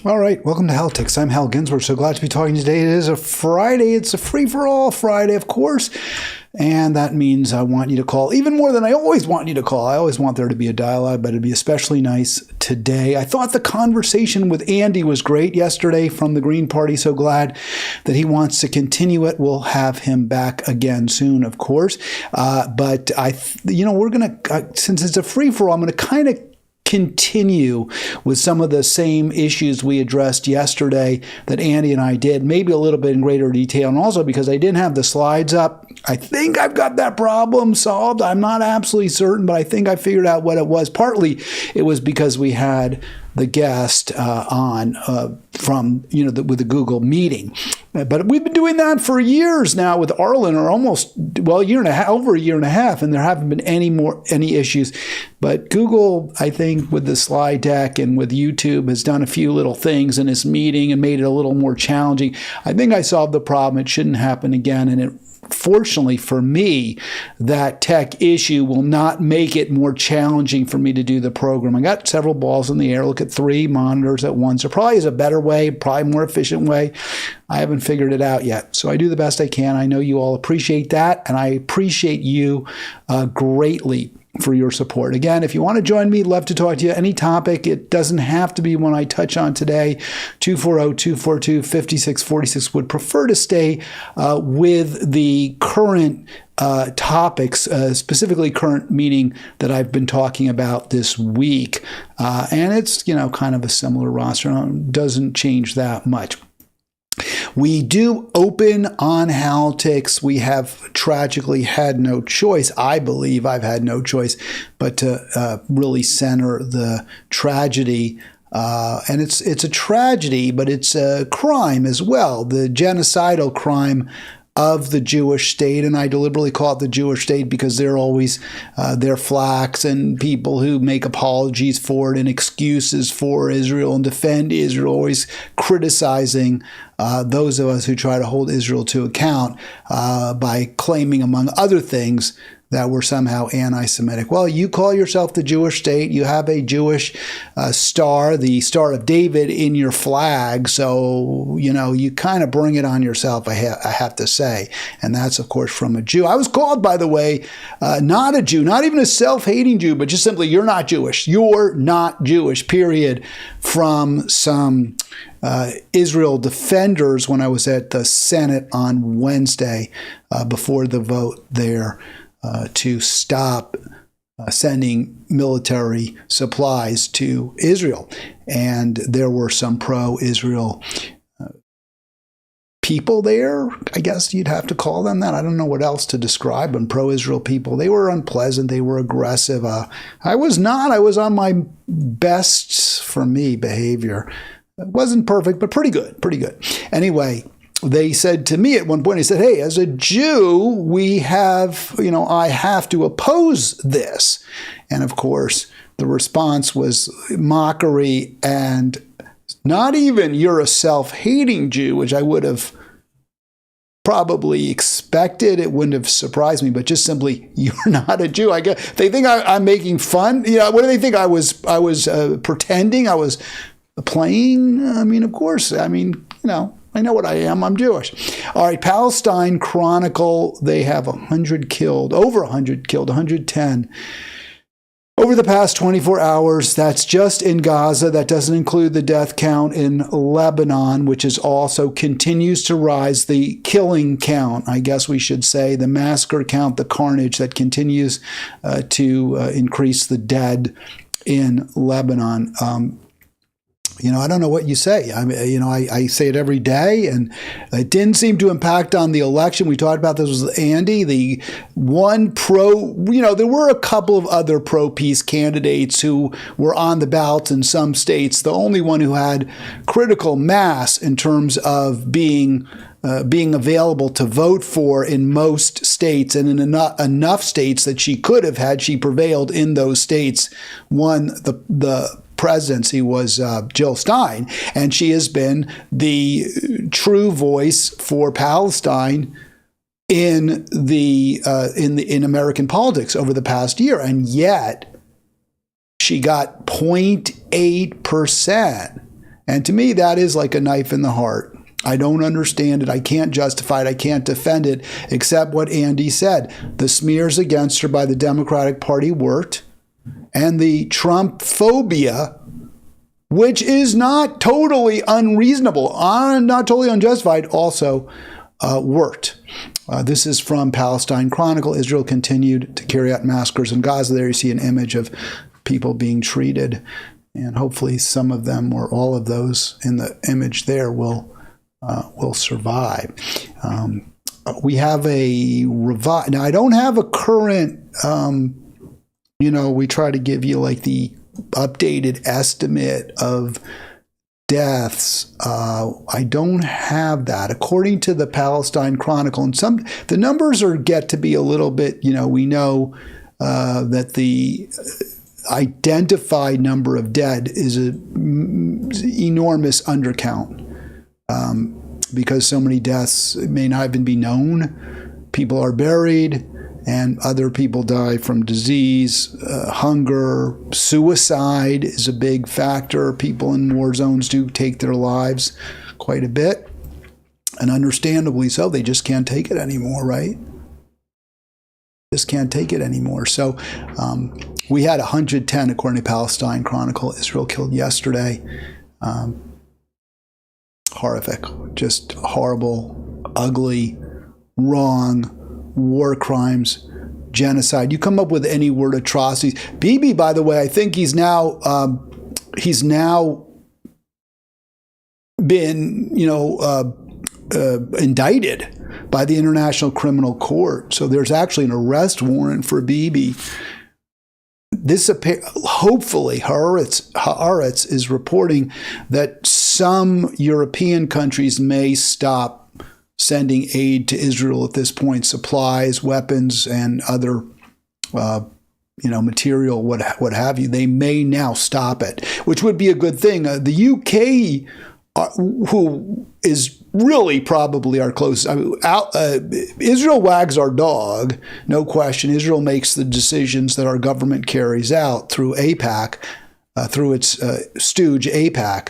All right, welcome to Halitics. I'm Hal Ginsberg. So glad to be talking today. It is a Friday. It's a free-for-all Friday, of course. And that means I want you to call even more than I always want you to call. I always want there to be a dialogue, but it'd be especially nice today. I thought the conversation with Andy was great yesterday from the Green Party. So glad that he wants to continue it. We'll have him back again soon, of course. But we're going to, since it's a free-for-all, I'm going to kind of continue with some of the same issues we addressed yesterday that Andy and I did, maybe a little bit in greater detail. And also because I didn't have the slides up, I think I've got that problem solved. I'm not absolutely certain, but I think I figured out what it was. Partly it was because we had the guest on from, with the Google meeting. But we've been doing that for years now with Arlen, or almost, over a year and a half, and there haven't been any issues. But Google, I think, with the slide deck and with YouTube, has done a few little things in this meeting and made it a little more challenging. I think I solved the problem. It shouldn't happen again, and fortunately for me, that tech issue will not make it more challenging for me to do the program. I got several balls in the air. Look at 3 monitors at once. There probably is a better way, probably more efficient way. I haven't figured it out yet. So I do the best I can. I know you all appreciate that, and I appreciate you greatly for your support. Again, if you want to join me, love to talk to you. Any topic, it doesn't have to be one I touch on today. 240-242-5646. Would prefer to stay with the current topics, specifically current meaning that I've been talking about this week. And it's, kind of a similar roster. It doesn't change that much. We do open on Halitics. We have tragically had no choice. I believe I've had no choice but to really center the tragedy. And it's a tragedy, but it's a crime as well, the genocidal crime of the Jewish state. And I deliberately call it the Jewish state because they're always, they're flacks and people who make apologies for it and excuses for Israel and defend Israel, always criticizing those of us who try to hold Israel to account by claiming, among other things, that we're somehow anti-Semitic. Well, you call yourself the Jewish state. You have a Jewish star, the Star of David, in your flag. So, you kind of bring it on yourself, I have to say. And that's, of course, from a Jew. I was called, by the way, not a Jew, not even a self-hating Jew, but just simply, you're not Jewish. You're not Jewish, period, from some Israel defenders when I was at the Senate on Wednesday before the vote there. To stop sending military supplies to Israel. And there were some pro-Israel people there. I guess you'd have to call them that. I don't know what else to describe them. Pro-Israel people. They were unpleasant. They were aggressive. I was not. I was on my best, for me, behavior. It wasn't perfect, but pretty good. Pretty good. Anyway, they said to me at one point, he said, hey, as a Jew, we have, I have to oppose this. And of course, the response was mockery and not even you're a self-hating Jew, which I would have probably expected. It wouldn't have surprised me, but just simply, you're not a Jew. I guess they think I'm making fun. What do they think? I was pretending? I was playing? Of course. I know what I am. I'm Jewish. All right, Palestine Chronicle, they have 100 killed, over 100 killed, 110. Over the past 24 hours, that's just in Gaza. That doesn't include the death count in Lebanon, which is also continues to rise. The killing count, I guess we should say, the massacre count, the carnage that continues to increase the dead in Lebanon. I don't know what you say. I say it every day, and it didn't seem to impact on the election. We talked about this with Andy. The one there were a couple of other pro-peace candidates who were on the ballots in some states. The only one who had critical mass in terms of being available to vote for in most states, and in enough states that she could have, had she prevailed in those states, won the presidency, was Jill Stein, and she has been the true voice for Palestine in American politics over the past year, and yet she got 0.8%, and to me that is like a knife in the heart. I don't understand it. I can't justify it. I can't defend it, except what Andy said. The smears against her by the Democratic Party worked, and the Trump phobia, which is not totally unreasonable, not totally unjustified, also worked. This is from Palestine Chronicle. Israel continued to carry out massacres in Gaza. There you see an image of people being treated, and hopefully some of them or all of those in the image there will survive. We have a revive. Now, I don't have a current, we try to give you like the updated estimate of deaths. I don't have that. According to the Palestine Chronicle, and the numbers get to be a little bit, we know that the identified number of dead is an enormous undercount. Because so many deaths may not even be known. People are buried, and other people die from disease, hunger, suicide is a big factor. People in war zones do take their lives quite a bit, and understandably so. They just can't take it anymore, right? Just can't take it anymore. So we had 110, according to Palestine Chronicle, Israel killed yesterday. Horrific, just horrible, ugly, wrong, war crimes, genocide. You come up with any word, atrocities. Bibi, by the way, I think he's now been, indicted by the International Criminal Court. So there's actually an arrest warrant for Bibi. This hopefully Haaretz is reporting that some European countries may stop sending aid to Israel at this point, supplies, weapons, and other material, what have you. They may now stop it, which would be a good thing. The UK, who is really probably our closest. Israel wags our dog, no question. Israel makes the decisions that our government carries out through AIPAC, through its stooge AIPAC.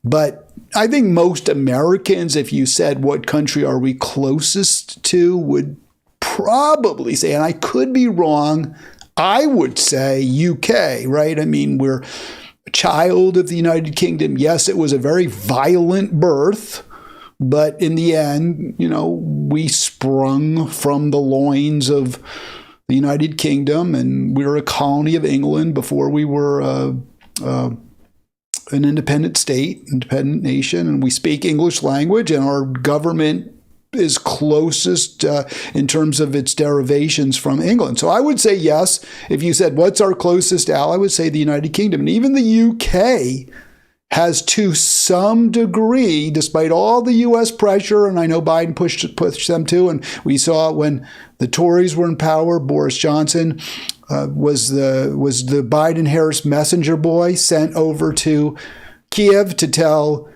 But I think most Americans, if you said what country are we closest to, would probably say, and I could be wrong, I would say UK, right? I mean, we're a child of the United Kingdom. Yes, it was a very violent birth, but in the end, we sprung from the loins of the United Kingdom, and we were a colony of England before we were an independent state, independent nation, and we speak English language, and our government is closest in terms of its derivations from England. So I would say yes. If you said, what's our closest ally? I would say the United Kingdom. And even the UK has, to some degree, despite all the U.S. pressure, and I know Biden pushed them too, and we saw when the Tories were in power, Boris Johnson was the Biden-Harris messenger boy sent over to Kiev to tell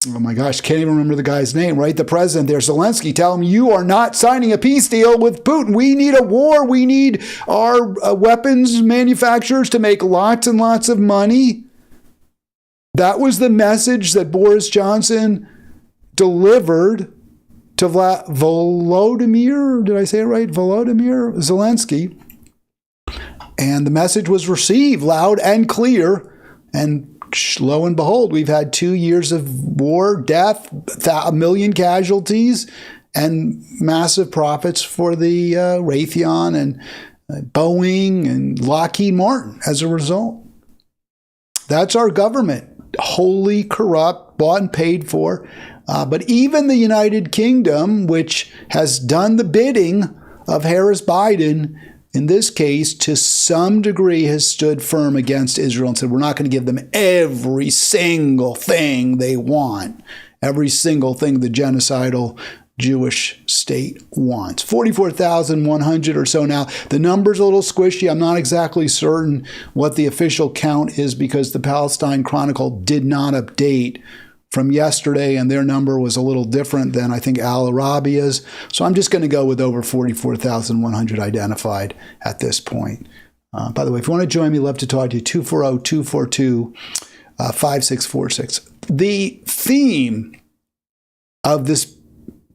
oh my gosh, can't even remember the guy's name, right? The president there, Zelensky, tell him, you are not signing a peace deal with Putin. We need a war. We need our weapons manufacturers to make lots and lots of money. That was the message that Boris Johnson delivered to Volodymyr, did I say it right? Volodymyr Zelensky. And the message was received loud and clear. And lo and behold, we've had 2 years of war, death, 1 million casualties, and massive profits for the Raytheon and Boeing and Lockheed Martin as a result. That's our government. Wholly corrupt, bought and paid for. But even the United Kingdom, which has done the bidding of Harris Biden, in this case, to some degree, has stood firm against Israel and said, we're not going to give them every single thing they want, every single thing the genocidal Jewish state wants. 44,100 or so now. The number's a little squishy. I'm not exactly certain what the official count is because the Palestine Chronicle did not update from yesterday, and their number was a little different than I think Al Arabia's. So I'm just going to go with over 44,100 identified at this point. By the way, if you want to join me, love to talk to you. 240-242-5646. The theme of this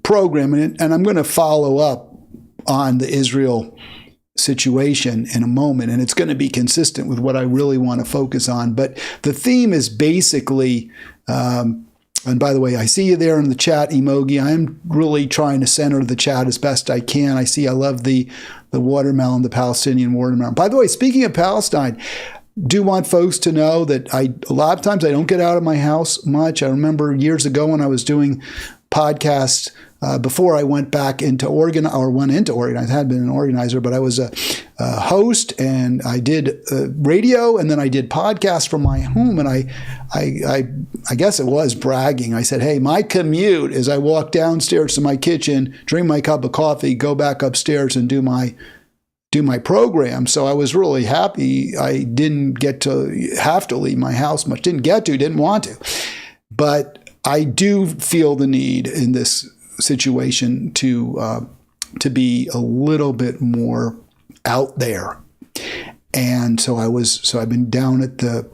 program, and I'm going to follow up on the Israel situation in a moment, and it's going to be consistent with what I really want to focus on. But the theme is basically, and by the way, I see you there in the chat emoji. I am really trying to center the chat as best I can. I love the watermelon, the Palestinian watermelon. By the way, speaking of Palestine, do want folks to know that a lot of times I don't get out of my house much. I remember years ago when I was doing podcasts before I went back into Oregon, or went into Oregon. I had been an organizer, but I was a host, and I did radio, and then I did podcasts from my home. And I guess it was bragging. I said, "Hey, my commute is I walk downstairs to my kitchen, drink my cup of coffee, go back upstairs, and do my program." So I was really happy. I didn't get to have to leave my house much. Didn't want to, but I do feel the need in this situation to be a little bit more out there. And so I've been down at the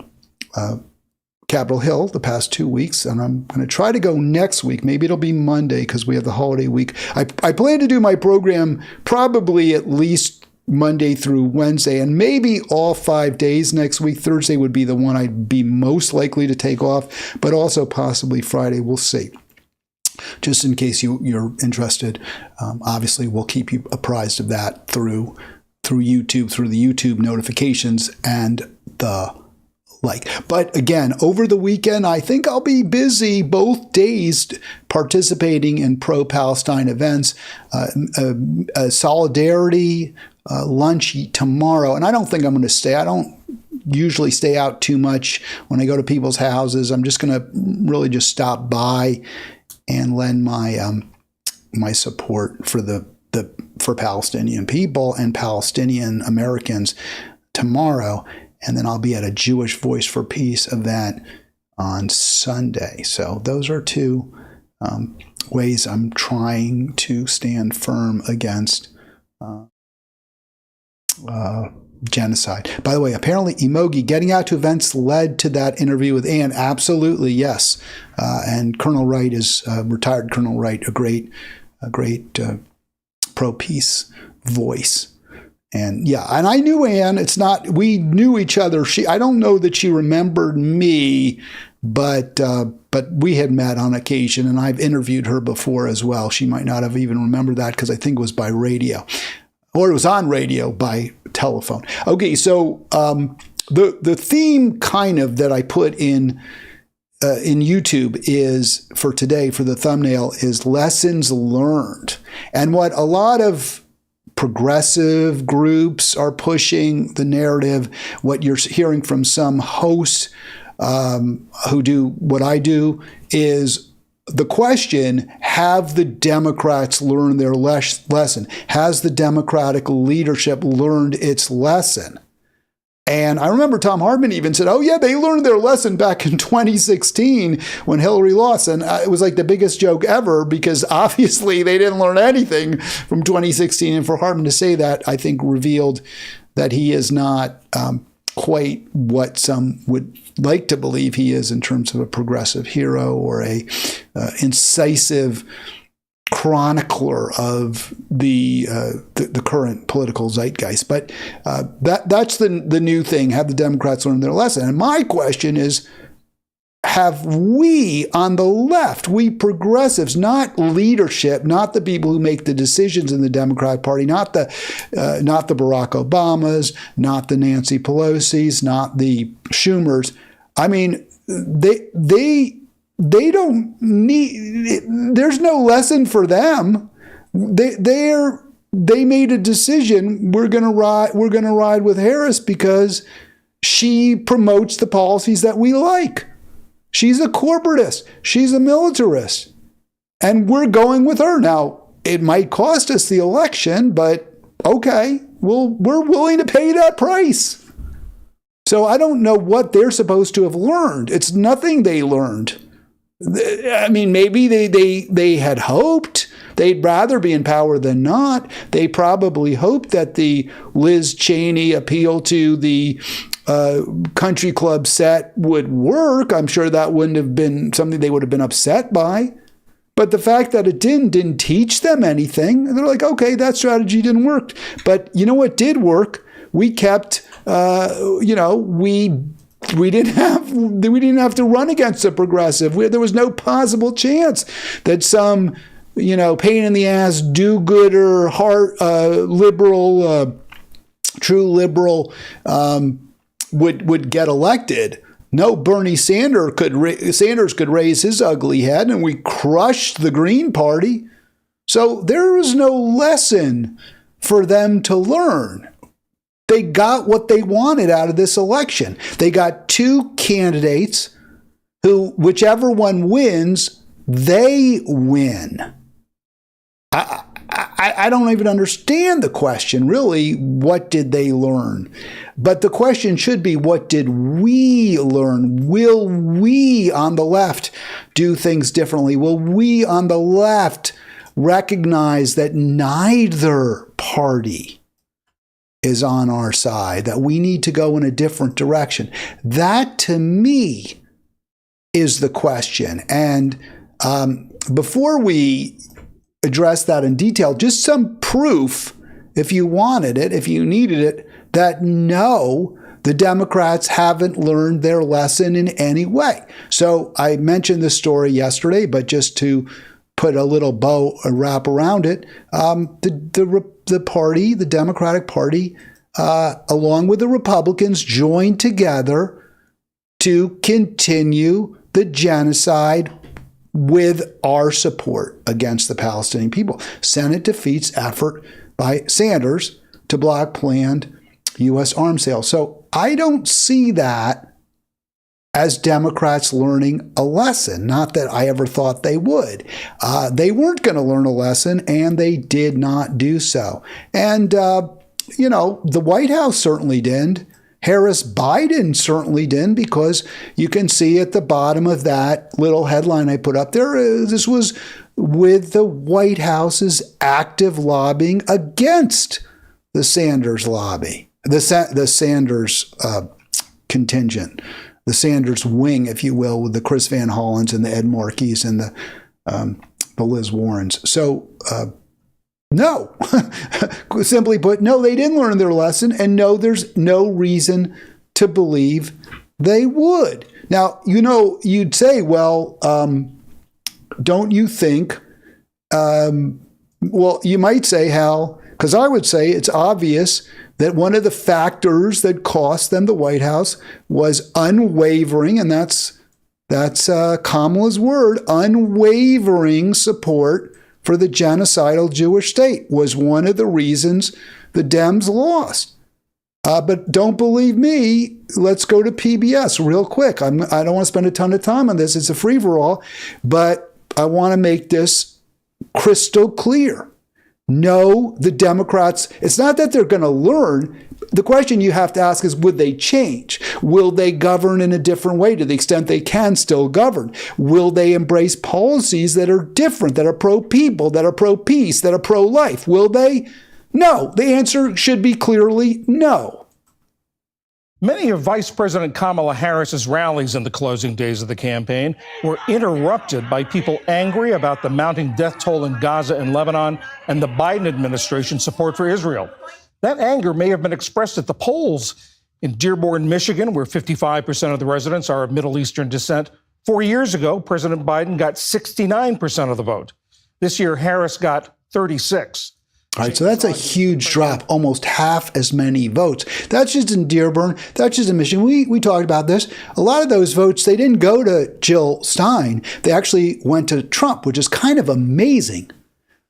Capitol Hill the past 2 weeks, and I'm going to try to go next week. Maybe it'll be Monday because we have the holiday week. I plan to do my program probably at least Monday through Wednesday, and maybe all 5 days next week. Thursday would be the one I'd be most likely to take off, but also possibly Friday. We'll see. Just in case you're interested, obviously we'll keep you apprised of that through YouTube, through the YouTube notifications and the like. But again, over the weekend, I think I'll be busy both days participating in pro-Palestine events, a solidarity lunch tomorrow. And I don't think I'm going to stay. I don't usually stay out too much when I go to people's houses. I'm just going to really just stop by and lend my my support for Palestinian people and Palestinian Americans tomorrow, and then I'll be at a Jewish Voice for Peace event on Sunday. So those are two ways I'm trying to stand firm against genocide. By the way, apparently Emogi getting out to events led to that interview with Ann. Absolutely, yes. And Colonel Wright is retired Colonel Wright, a great pro-peace voice. And yeah, and I knew Ann. We knew each other. I don't know that she remembered me, but we had met on occasion, and I've interviewed her before as well. She might not have even remembered that because I think it was by radio. Or it was on radio by telephone. Okay, so the theme kind of that I put in YouTube is for today, for the thumbnail, is lessons learned. And what a lot of progressive groups are pushing the narrative, what you're hearing from some hosts who do what I do, is the question, have the Democrats learned their lesson? Has the Democratic leadership learned its lesson? And I remember Tom Hartman even said, oh, yeah, they learned their lesson back in 2016 when Hillary lost. And it was like the biggest joke ever because obviously they didn't learn anything from 2016. And for Hartman to say that, I think revealed that he is not quite what some would like to believe he is in terms of a progressive hero or a incisive chronicler of the current political zeitgeist. But that's the new thing. Have the Democrats learned their lesson? And my question is, have we on the left, we progressives, not leadership, not the people who make the decisions in the Democratic Party, not the Barack Obamas, not the Nancy Pelosi's, not the Schumers, I mean, they don't need. There's no lesson for them. They made a decision. We're gonna ride with Harris because she promotes the policies that we like. She's a corporatist. She's a militarist. And we're going with her. Now, it might cost us the election, but okay, we're willing to pay that price. So I don't know what they're supposed to have learned. It's nothing they learned. I mean, maybe they had hoped they'd rather be in power than not. They probably hoped that the Liz Cheney appeal to the country club set would work. I'm sure that wouldn't have been something they would have been upset by. But the fact that it didn't teach them anything. They're like, okay, that strategy didn't work. But you know what did work? We kept, we didn't have to run against a progressive. There was no possible chance that some, pain in the ass, do-gooder, liberal, true liberal would get elected. No, Bernie Sanders could raise his ugly head, and we crushed the Green Party. So there was no lesson for them to learn. They got what they wanted out of this election. They got two candidates who, whichever one wins, they win. I don't even understand the question, really. What did they learn? But the question should be, what did we learn? Will we on the left do things differently? Will we on the left recognize that neither party is on our side, that we need to go in a different direction? That, to me, is the question. And before we address that in detail, just some proof, if you wanted it, if you needed it, that no, the Democrats haven't learned their lesson in any way. So I mentioned this story yesterday, but just to put a little bow, a wrap around it, the party, the Democratic Party, along with the Republicans, joined together to continue the genocide with our support against the Palestinian people. Senate defeats effort by Sanders to block planned U.S. arms sales. So I don't see that as Democrats learning a lesson. Not that I ever thought they would. They weren't going to learn a lesson, and they did not do so. And, the White House certainly didn't. Harris-Biden certainly didn't, because you can see at the bottom of that little headline I put up there, this was with the White House's active lobbying against the Sanders lobby, the Sanders contingent, the Sanders wing, if you will, with the Chris Van Hollens and the Ed Markeys and the Liz Warrens. So, no, simply put, no, they didn't learn their lesson, and no, there's no reason to believe they would. Now, you'd say, well, don't you think, you might say, Hal, because I would say it's obvious that one of the factors that cost them the White House was unwavering, and that's Kamala's word, unwavering support for the genocidal Jewish state was one of the reasons the Dems lost. But don't believe me, let's go to PBS real quick. I don't want to spend a ton of time on this. It's a free-for-all, but I want to make this crystal clear. No, the Democrats, it's not that they're going to learn. The question you have to ask is, would they change? Will they govern in a different way to the extent they can still govern? Will they embrace policies that are different, that are pro-people, that are pro-peace, that are pro-life? Will they? No. The answer should be clearly no. Many of Vice President Kamala Harris's rallies in the closing days of the campaign were interrupted by people angry about the mounting death toll in Gaza and Lebanon and the Biden administration's support for Israel. That anger may have been expressed at the polls. In Dearborn, Michigan, where 55% of the residents are of Middle Eastern descent, 4 years ago, President Biden got 69% of the vote. This year, Harris got 36. All right, so that's a huge drop, almost half as many votes. That's just in Dearborn. That's just in Michigan. We talked about this. A lot of those votes, they didn't go to Jill Stein. They actually went to Trump, which is kind of amazing.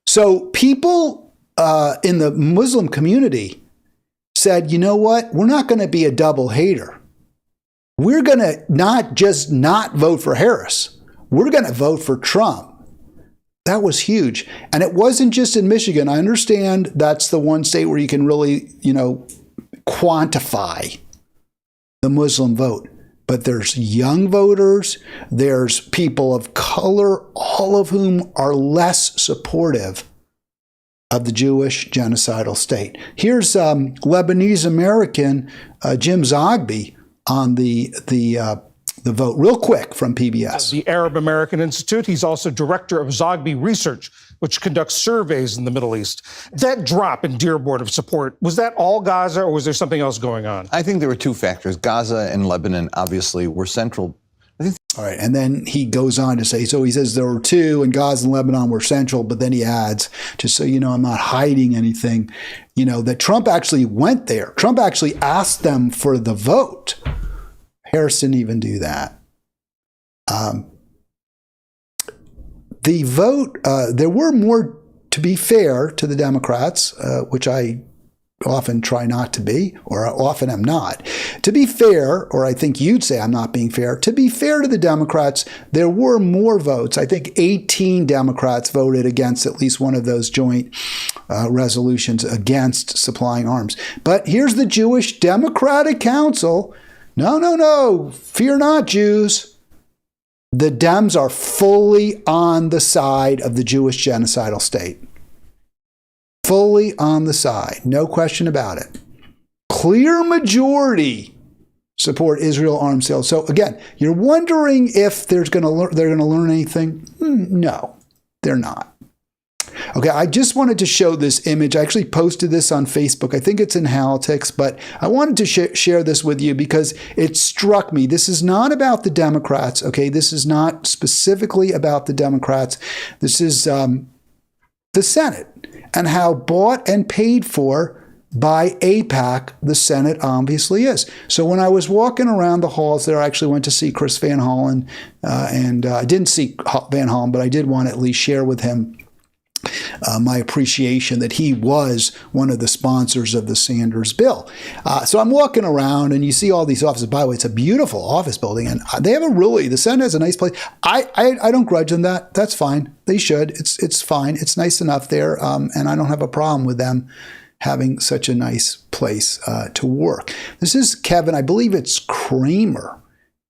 So people in the Muslim community said, you know what? We're not going to be a double hater. We're going to not just not vote for Harris. We're going to vote for Trump. That was huge. And it wasn't just in Michigan. I understand that's the one state where you can really, quantify the Muslim vote. But there's young voters, there's people of color, all of whom are less supportive of the Jewish genocidal state. Here's Lebanese American Jim Zogby on the vote, real quick, from PBS. The Arab American Institute. He's also director of Zogby Research, which conducts surveys in the Middle East. That drop in Dearborn of support, was that all Gaza, or was there something else going on? I think there were two factors. Gaza and Lebanon obviously were central. All right, and then he goes on to say, so he says there were two, and Gaza and Lebanon were central, but then he adds, just so you know, I'm not hiding anything, that Trump actually went there. Trump actually asked them for the vote. Harris didn't even do that. The vote, there were more, to be fair to the Democrats, which I often try not to be, or often am not. To be fair, or I think you'd say I'm not being fair, to be fair to the Democrats, there were more votes. I think 18 Democrats voted against at least one of those joint resolutions against supplying arms. But here's the Jewish Democratic Council. No, fear not, Jews. The Dems are fully on the side of the Jewish genocidal state. Fully on the side, no question about it. Clear majority support Israel arms sales. So again, you're wondering if they're going to learn anything? No, they're not. Okay, I just wanted to show this image. I actually posted this on Facebook. I think it's in Halitics, but I wanted to share this with you because it struck me. This is not about the Democrats, okay? This is not specifically about the Democrats. This is the Senate and how bought and paid for by AIPAC the Senate obviously is. So when I was walking around the halls there, I actually went to see Chris Van Hollen, and I didn't see Van Hollen, but I did want to at least share with him my appreciation that he was one of the sponsors of the Sanders bill. So I'm walking around and you see all these offices. By the way, it's a beautiful office building, and they have the Senate has a nice place. I don't grudge them that. That's fine. They should. It's fine. It's nice enough there, and I don't have a problem with them having such a nice place to work. This is Kevin, I believe it's Kramer,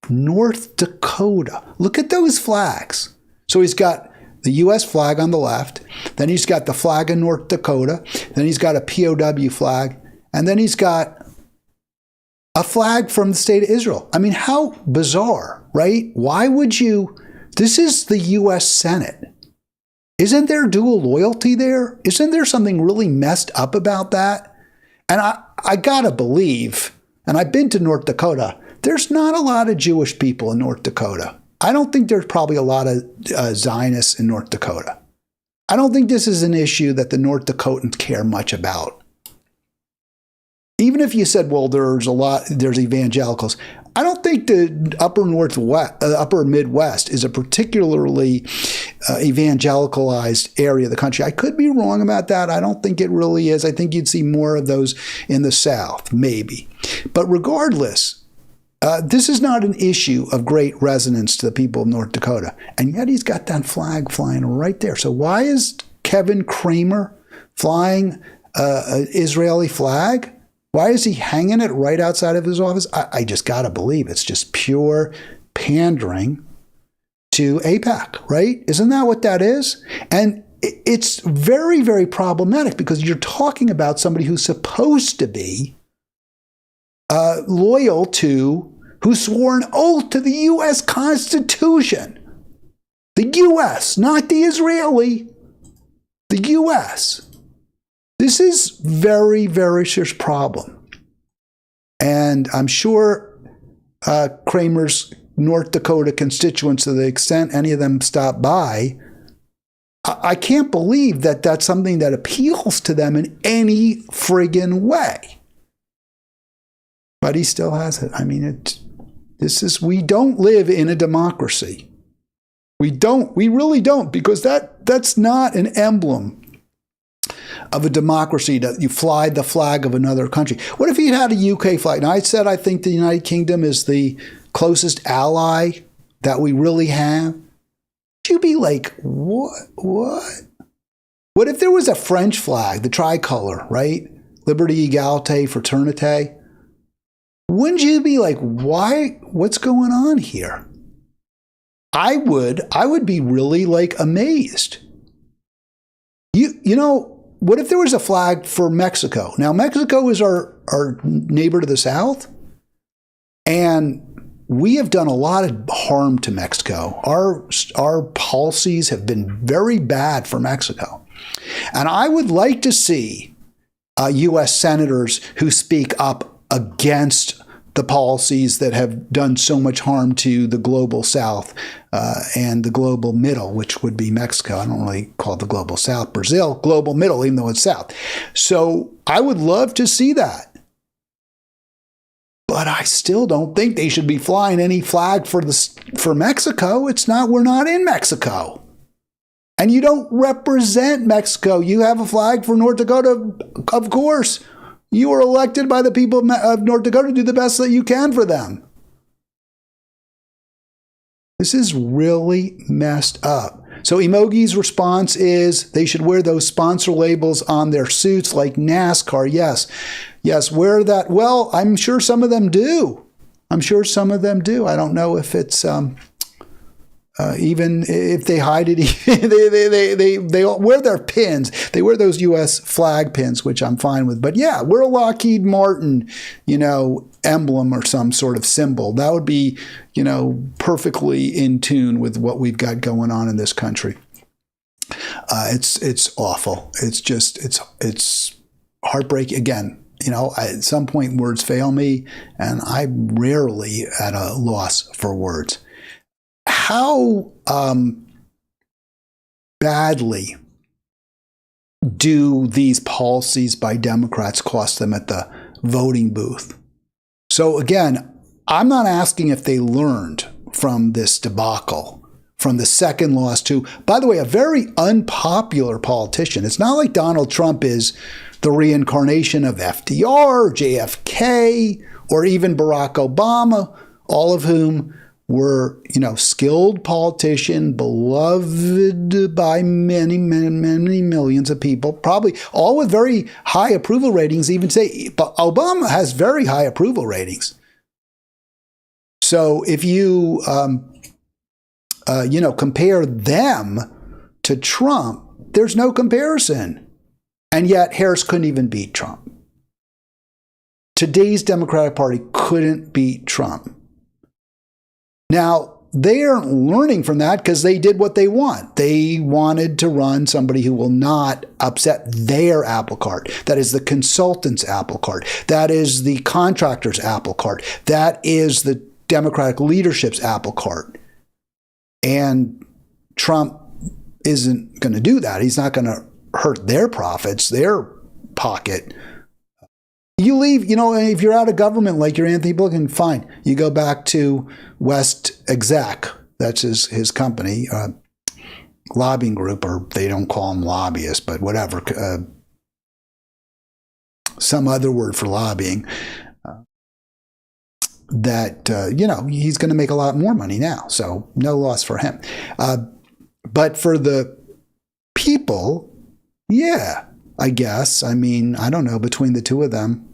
North Dakota. Look at those flags. So he's got the U.S. flag on the left, then he's got the flag of North Dakota, then he's got a POW flag, and then he's got a flag from the state of Israel. I mean, how bizarre, right? Why would you? This is the U.S. Senate. Isn't there dual loyalty there? Isn't there something really messed up about that? And I gotta believe, and I've been to North Dakota, there's not a lot of Jewish people in North Dakota. I don't think there's probably a lot of Zionists in North Dakota. I don't think this is an issue that the North Dakotans care much about. Even if you said, well, there's evangelicals. I don't think the upper Midwest is a particularly evangelicalized area of the country. I could be wrong about that. I don't think it really is. I think you'd see more of those in the South, maybe. But regardless, this is not an issue of great resonance to the people of North Dakota. And yet he's got that flag flying right there. So why is Kevin Kramer flying an Israeli flag? Why is he hanging it right outside of his office? I just got to believe it's just pure pandering to AIPAC, right? Isn't that what that is? And it's very, very problematic because you're talking about somebody who's supposed to be loyal to, who swore an oath to the U.S. Constitution. The U.S., not the Israeli. The U.S. This is very, very serious problem. And I'm sure Kramer's North Dakota constituents, to the extent any of them stop by, I can't believe that that's something that appeals to them in any friggin' way. But he still has it. I mean, we don't live in a democracy. We really don't, because that's not an emblem of a democracy, that you fly the flag of another country. What if he had a UK flag? Now, I said I think the United Kingdom is the closest ally that we really have. You'd be like, what? What if there was a French flag, the tricolor, right? Liberté, égalité, fraternité. Wouldn't you be like, why? What's going on here? I would be really like amazed. You know, what if there was a flag for Mexico? Now, Mexico is our neighbor to the south, and we have done a lot of harm to Mexico. Our policies have been very bad for Mexico. And I would like to see U.S. senators who speak up against the policies that have done so much harm to the global south and the global middle, which would be Mexico. I don't really call it the global south. Brazil, global middle, even though it's south. So I would love to see that. But I still don't think they should be flying any flag for Mexico. We're not in Mexico. And you don't represent Mexico. You have a flag for North Dakota, of course. You were elected by the people of North Dakota to do the best that you can for them. This is really messed up. So Emogi's response is they should wear those sponsor labels on their suits like NASCAR. Yes, wear that. Well, I'm sure some of them do. I don't know if it's even if they hide it. they wear their pins. They wear those U.S. flag pins, which I'm fine with. But yeah, wear a Lockheed Martin, emblem or some sort of symbol. That would be, perfectly in tune with what we've got going on in this country. It's awful. It's heartbreaking. Again, at some point words fail me, and I'm rarely at a loss for words. How badly do these policies by Democrats cost them at the voting booth? So again, I'm not asking if they learned from this debacle, from the second loss to, by the way, a very unpopular politician. It's not like Donald Trump is the reincarnation of FDR, JFK, or even Barack Obama, all of whom were, skilled politician, beloved by many, many, many millions of people, probably all with very high approval ratings. Even say Obama has very high approval ratings. So if you, compare them to Trump, there's no comparison. And yet Harris couldn't even beat Trump. Today's Democratic Party couldn't beat Trump. Now, they aren't learning from that because they did what they want. They wanted to run somebody who will not upset their apple cart. That is the consultant's apple cart. That is the contractor's apple cart. That is the Democratic leadership's apple cart. And Trump isn't going to do that. He's not going to hurt their profits, their pocket. You leave, if you're out of government like you're Anthony Blinken, fine. You go back to West Exec. That's his company, lobbying group, or they don't call them lobbyists, but whatever. Some other word for lobbying. He's going to make a lot more money now. So no loss for him. But for the people, yeah, I guess. I mean, I don't know, between the two of them.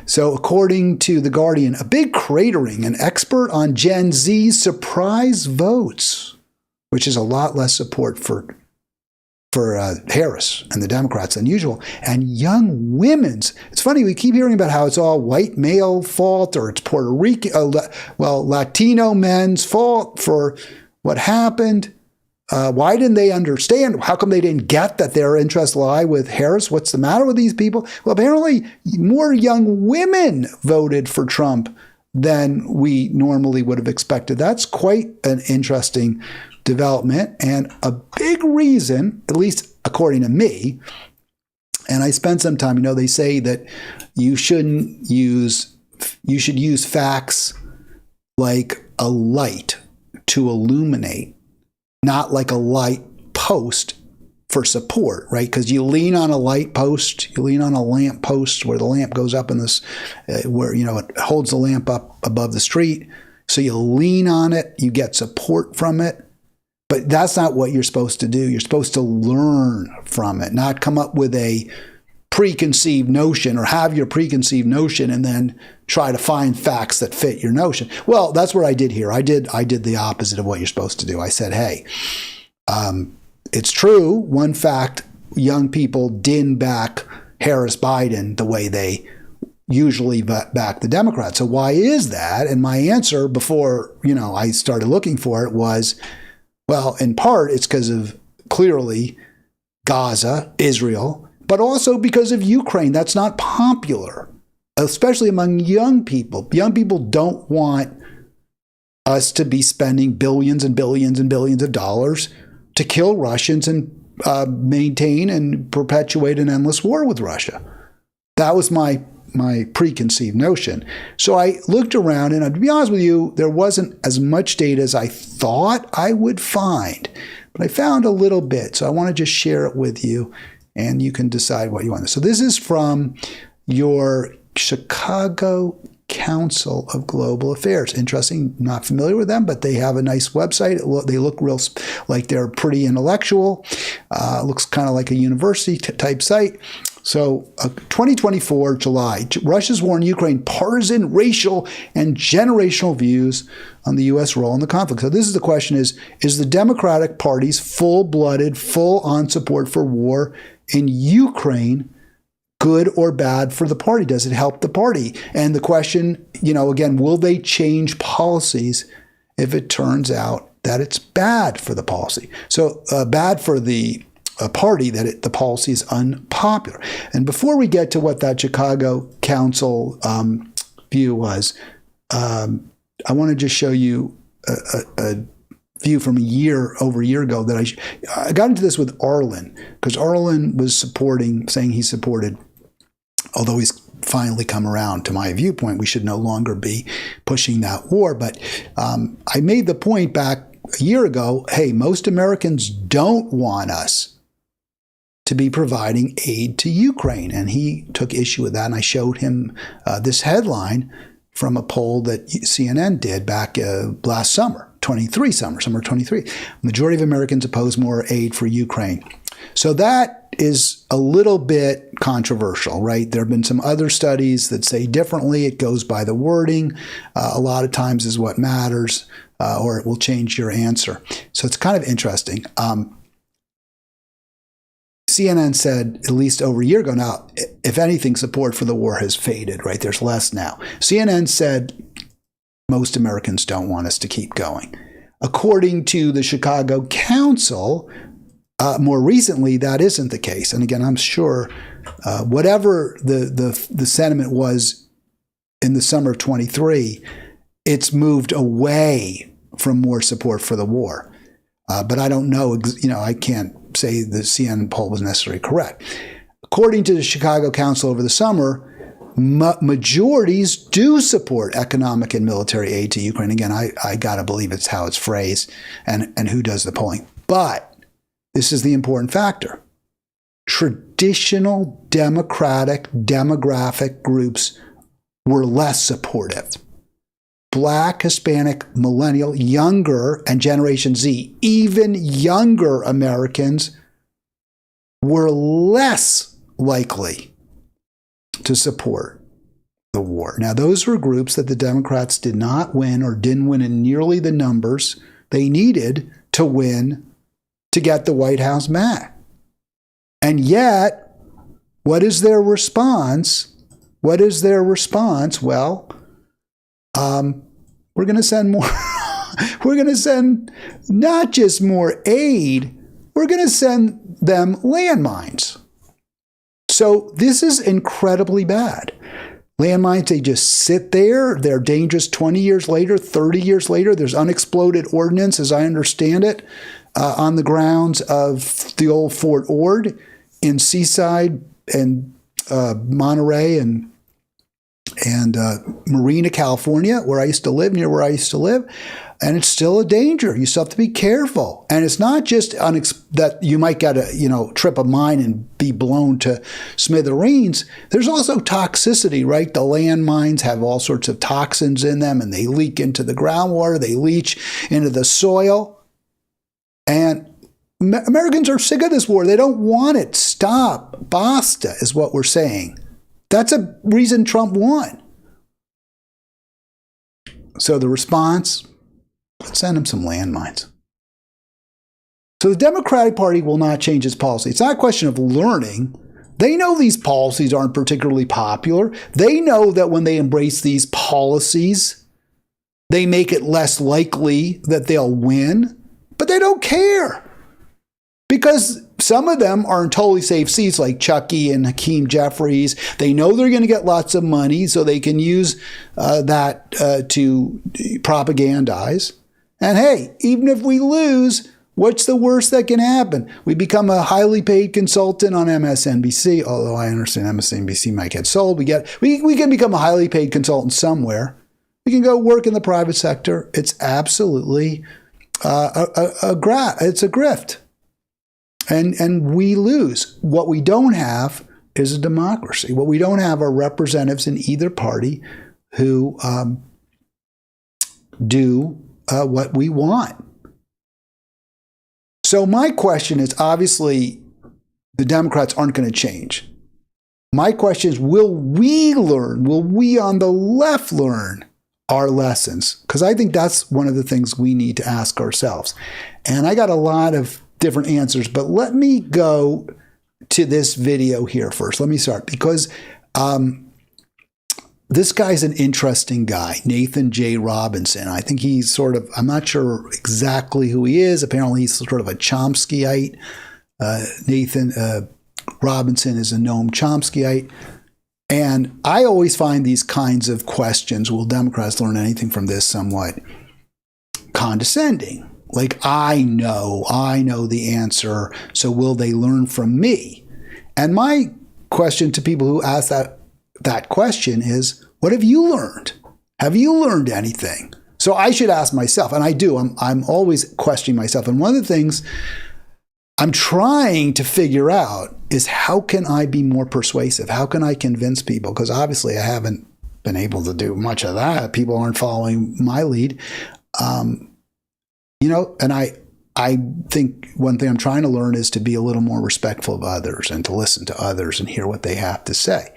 So according to The Guardian, a big cratering, an expert on Gen Z's surprise votes, which is a lot less support for Harris and the Democrats than usual, and young women's. It's funny, we keep hearing about how it's all white male fault, or it's Puerto Rican, Latino men's fault for what happened. Why didn't they understand? How come they didn't get that their interests lie with Harris? What's the matter with these people? Well, apparently more young women voted for Trump than we normally would have expected. That's quite an interesting development. And a big reason, at least according to me, and I spent some time, they say that you should use facts like a light to illuminate, not like a light post for support, right? Because you lean on a light post, you lean on a lamp post where the lamp goes up in this, where, it holds the lamp up above the street. So you lean on it, you get support from it. But that's not what you're supposed to do. You're supposed to learn from it, not come up with a preconceived notion or have your preconceived notion and then try to find facts that fit your notion. Well, that's what I did here. I did the opposite of what you're supposed to do. I said, hey, it's true. One fact, young people didn't back Harris Biden the way they usually back the Democrats. So why is that? And my answer before, I started looking for it was, well, in part, it's because of clearly Gaza, Israel, but also because of Ukraine. That's not popular, especially among young people. Young people don't want us to be spending billions and billions and billions of dollars to kill Russians and maintain and perpetuate an endless war with Russia. That was my preconceived notion. So I looked around, and to be honest with you, there wasn't as much data as I thought I would find, but I found a little bit. So I want to just share it with you, and you can decide what you want. So this is from your Chicago Council of Global Affairs. Interesting, not familiar with them, but they have a nice website. They look real like they're pretty intellectual. Looks kind of like a university type site. So 2024, July, Russia's war in Ukraine, partisan, racial, and generational views on the U.S. role in the conflict. So this is the question is the Democratic Party's full-blooded, full-on support for war in Ukraine good or bad for the party? Does it help the party? And the question, again, will they change policies if it turns out that it's bad for the policy? So bad for the party, that the policy is unpopular. And before we get to what that Chicago Council view was, I want to just show you a view from over a year ago that I got into this with Arlen, because Arlen was saying he supported, although he's finally come around to my viewpoint, we should no longer be pushing that war. But I made the point back a year ago, hey, most Americans don't want us to be providing aid to Ukraine. And he took issue with that. And I showed him this headline from a poll that CNN did back last summer, summer 23. Majority of Americans oppose more aid for Ukraine. So that is a little bit controversial, right? There have been some other studies that say differently. It goes by the wording. A lot of times is what matters, or it will change your answer. So it's kind of interesting. CNN said, at least over a year ago now, if anything, support for the war has faded, right? There's less now. CNN said most Americans don't want us to keep going. According to the Chicago Council, more recently, that isn't the case. And again, I'm sure whatever the sentiment was in the summer of 23, it's moved away from more support for the war. But I don't know, I can't say the CNN poll was necessarily correct. According to the Chicago Council over the summer, majorities do support economic and military aid to Ukraine. Again, I got to believe it's how it's phrased and who does the polling. But this is the important factor. Traditional democratic demographic groups were less supportive. Black, Hispanic, millennial, younger, and Generation Z, even younger Americans were less likely to support the war. Now, those were groups that the Democrats did not win or didn't win in nearly the numbers they needed to win to get the White House back. And yet, what is their response? Well, we're going to send more. We're going to send not just more aid, we're going to send them landmines. So this is incredibly bad. Landmines, they just sit there. They're dangerous 20 years later, 30 years later. There's unexploded ordnance, as I understand it, on the grounds of the old Fort Ord in Seaside and Monterey and Marina, California, where I used to live, near where I used to live. And it's still a danger. You still have to be careful. And it's not just that you might get a trip a mine and be blown to smithereens. There's also toxicity, right? The landmines have all sorts of toxins in them, and they leak into the groundwater. They leach into the soil. And Americans are sick of this war. They don't want it. Stop. Basta is what we're saying. That's a reason Trump won. So the response, let's send him some landmines. So the Democratic Party will not change its policy. It's not a question of learning. They know these policies aren't particularly popular. They know that when they embrace these policies, they make it less likely that they'll win. But they don't care. Because some of them are in totally safe seats, like Chucky and Hakeem Jeffries. They know they're going to get lots of money, so they can use that to propagandize. And hey, even if we lose, what's the worst that can happen? We become a highly paid consultant on MSNBC, although I understand MSNBC might get sold. We can become a highly paid consultant somewhere. We can go work in the private sector. It's absolutely it's a grift. And we lose. What we don't have is a democracy. What we don't have are representatives in either party who do what we want. So my question is, obviously, the Democrats aren't going to change. My question is, will we learn? Will we on the left learn our lessons? Because I think that's one of the things we need to ask ourselves. And I got a lot of different answers, but let me go to this video here first. Let me start because this guy's an interesting guy, Nathan J. Robinson. I think he's I'm not sure exactly who he is. Apparently he's sort of a Chomskyite. Nathan Robinson is a Noam Chomskyite. And I always find these kinds of questions, will Democrats learn anything from this, somewhat condescending. Like, I know the answer, so will they learn from me? And my question to people who ask that question is, what have you learned? Have you learned anything? So I should ask myself, and I do. I'm always questioning myself. And one of the things I'm trying to figure out is, how can I be more persuasive? How can I convince people? Because obviously I haven't been able to do much of that. People aren't following my lead. And I think one thing I'm trying to learn is to be a little more respectful of others and to listen to others and hear what they have to say.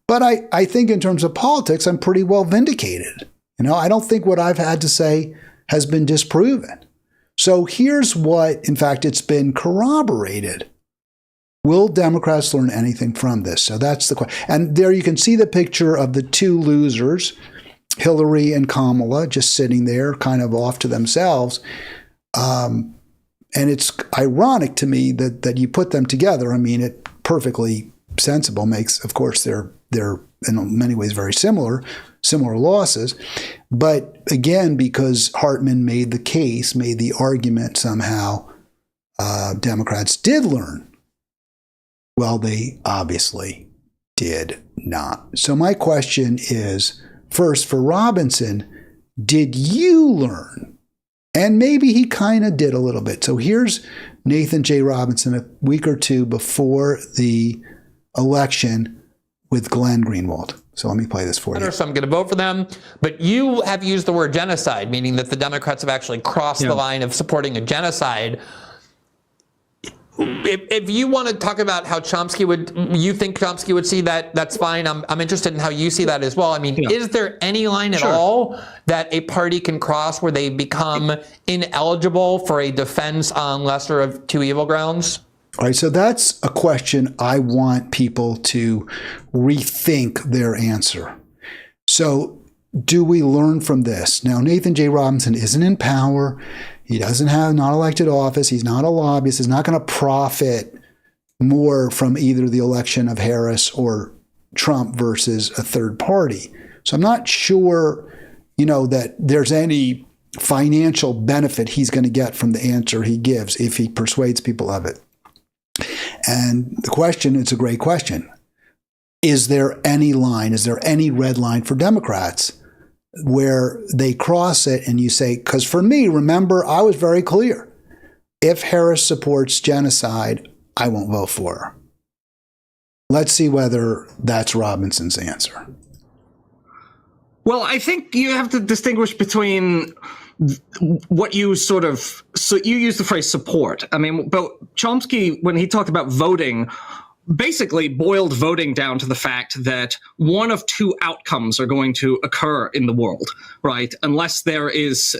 But I think in terms of politics, I'm pretty well vindicated. I don't think what I've had to say has been disproven. So here's what, in fact, it's been corroborated. Will Democrats learn anything from this? So that's the question. And there you can see the picture of the two losers, Hillary and Kamala, just sitting there kind of off to themselves. And it's ironic to me that you put them together. I mean, it perfectly sensible, makes, of course, they're in many ways very similar losses. But again, because Hartman made the argument somehow Democrats did learn. Well, they obviously did not. So my question is, first, for Robinson, did you learn? And maybe he kind of did a little bit. So here's Nathan J. Robinson a week or two before the election with Glenn Greenwald. So let me play this for you. So I'm going to vote for them. But you have used the word genocide, meaning that the Democrats have actually crossed the line of supporting a genocide. If you want to talk about how you think Chomsky would see that, that's fine. I'm interested in how you see that as well. I mean, is there any line at all that a party can cross where they become ineligible for a defense on lesser of two evil grounds? All right, so that's a question I want people to rethink their answer. So do we learn from this? Now, Nathan J. Robinson isn't in power. He doesn't have not elected office. He's not a lobbyist. He's not going to profit more from either the election of Harris or Trump versus a third party. So I'm not sure, that there's any financial benefit he's going to get from the answer he gives if he persuades people of it. And the question, it's a great question. Is there any line, is there any red line for Democrats where they cross it and you say, because for me, remember, I was very clear. If Harris supports genocide, I won't vote for her. Let's see whether that's Robinson's answer. Well, I think you have to distinguish between what you so you use the phrase support. I mean, but Chomsky, when he talked about voting, basically boiled voting down to the fact that one of two outcomes are going to occur in the world, right? Unless there is,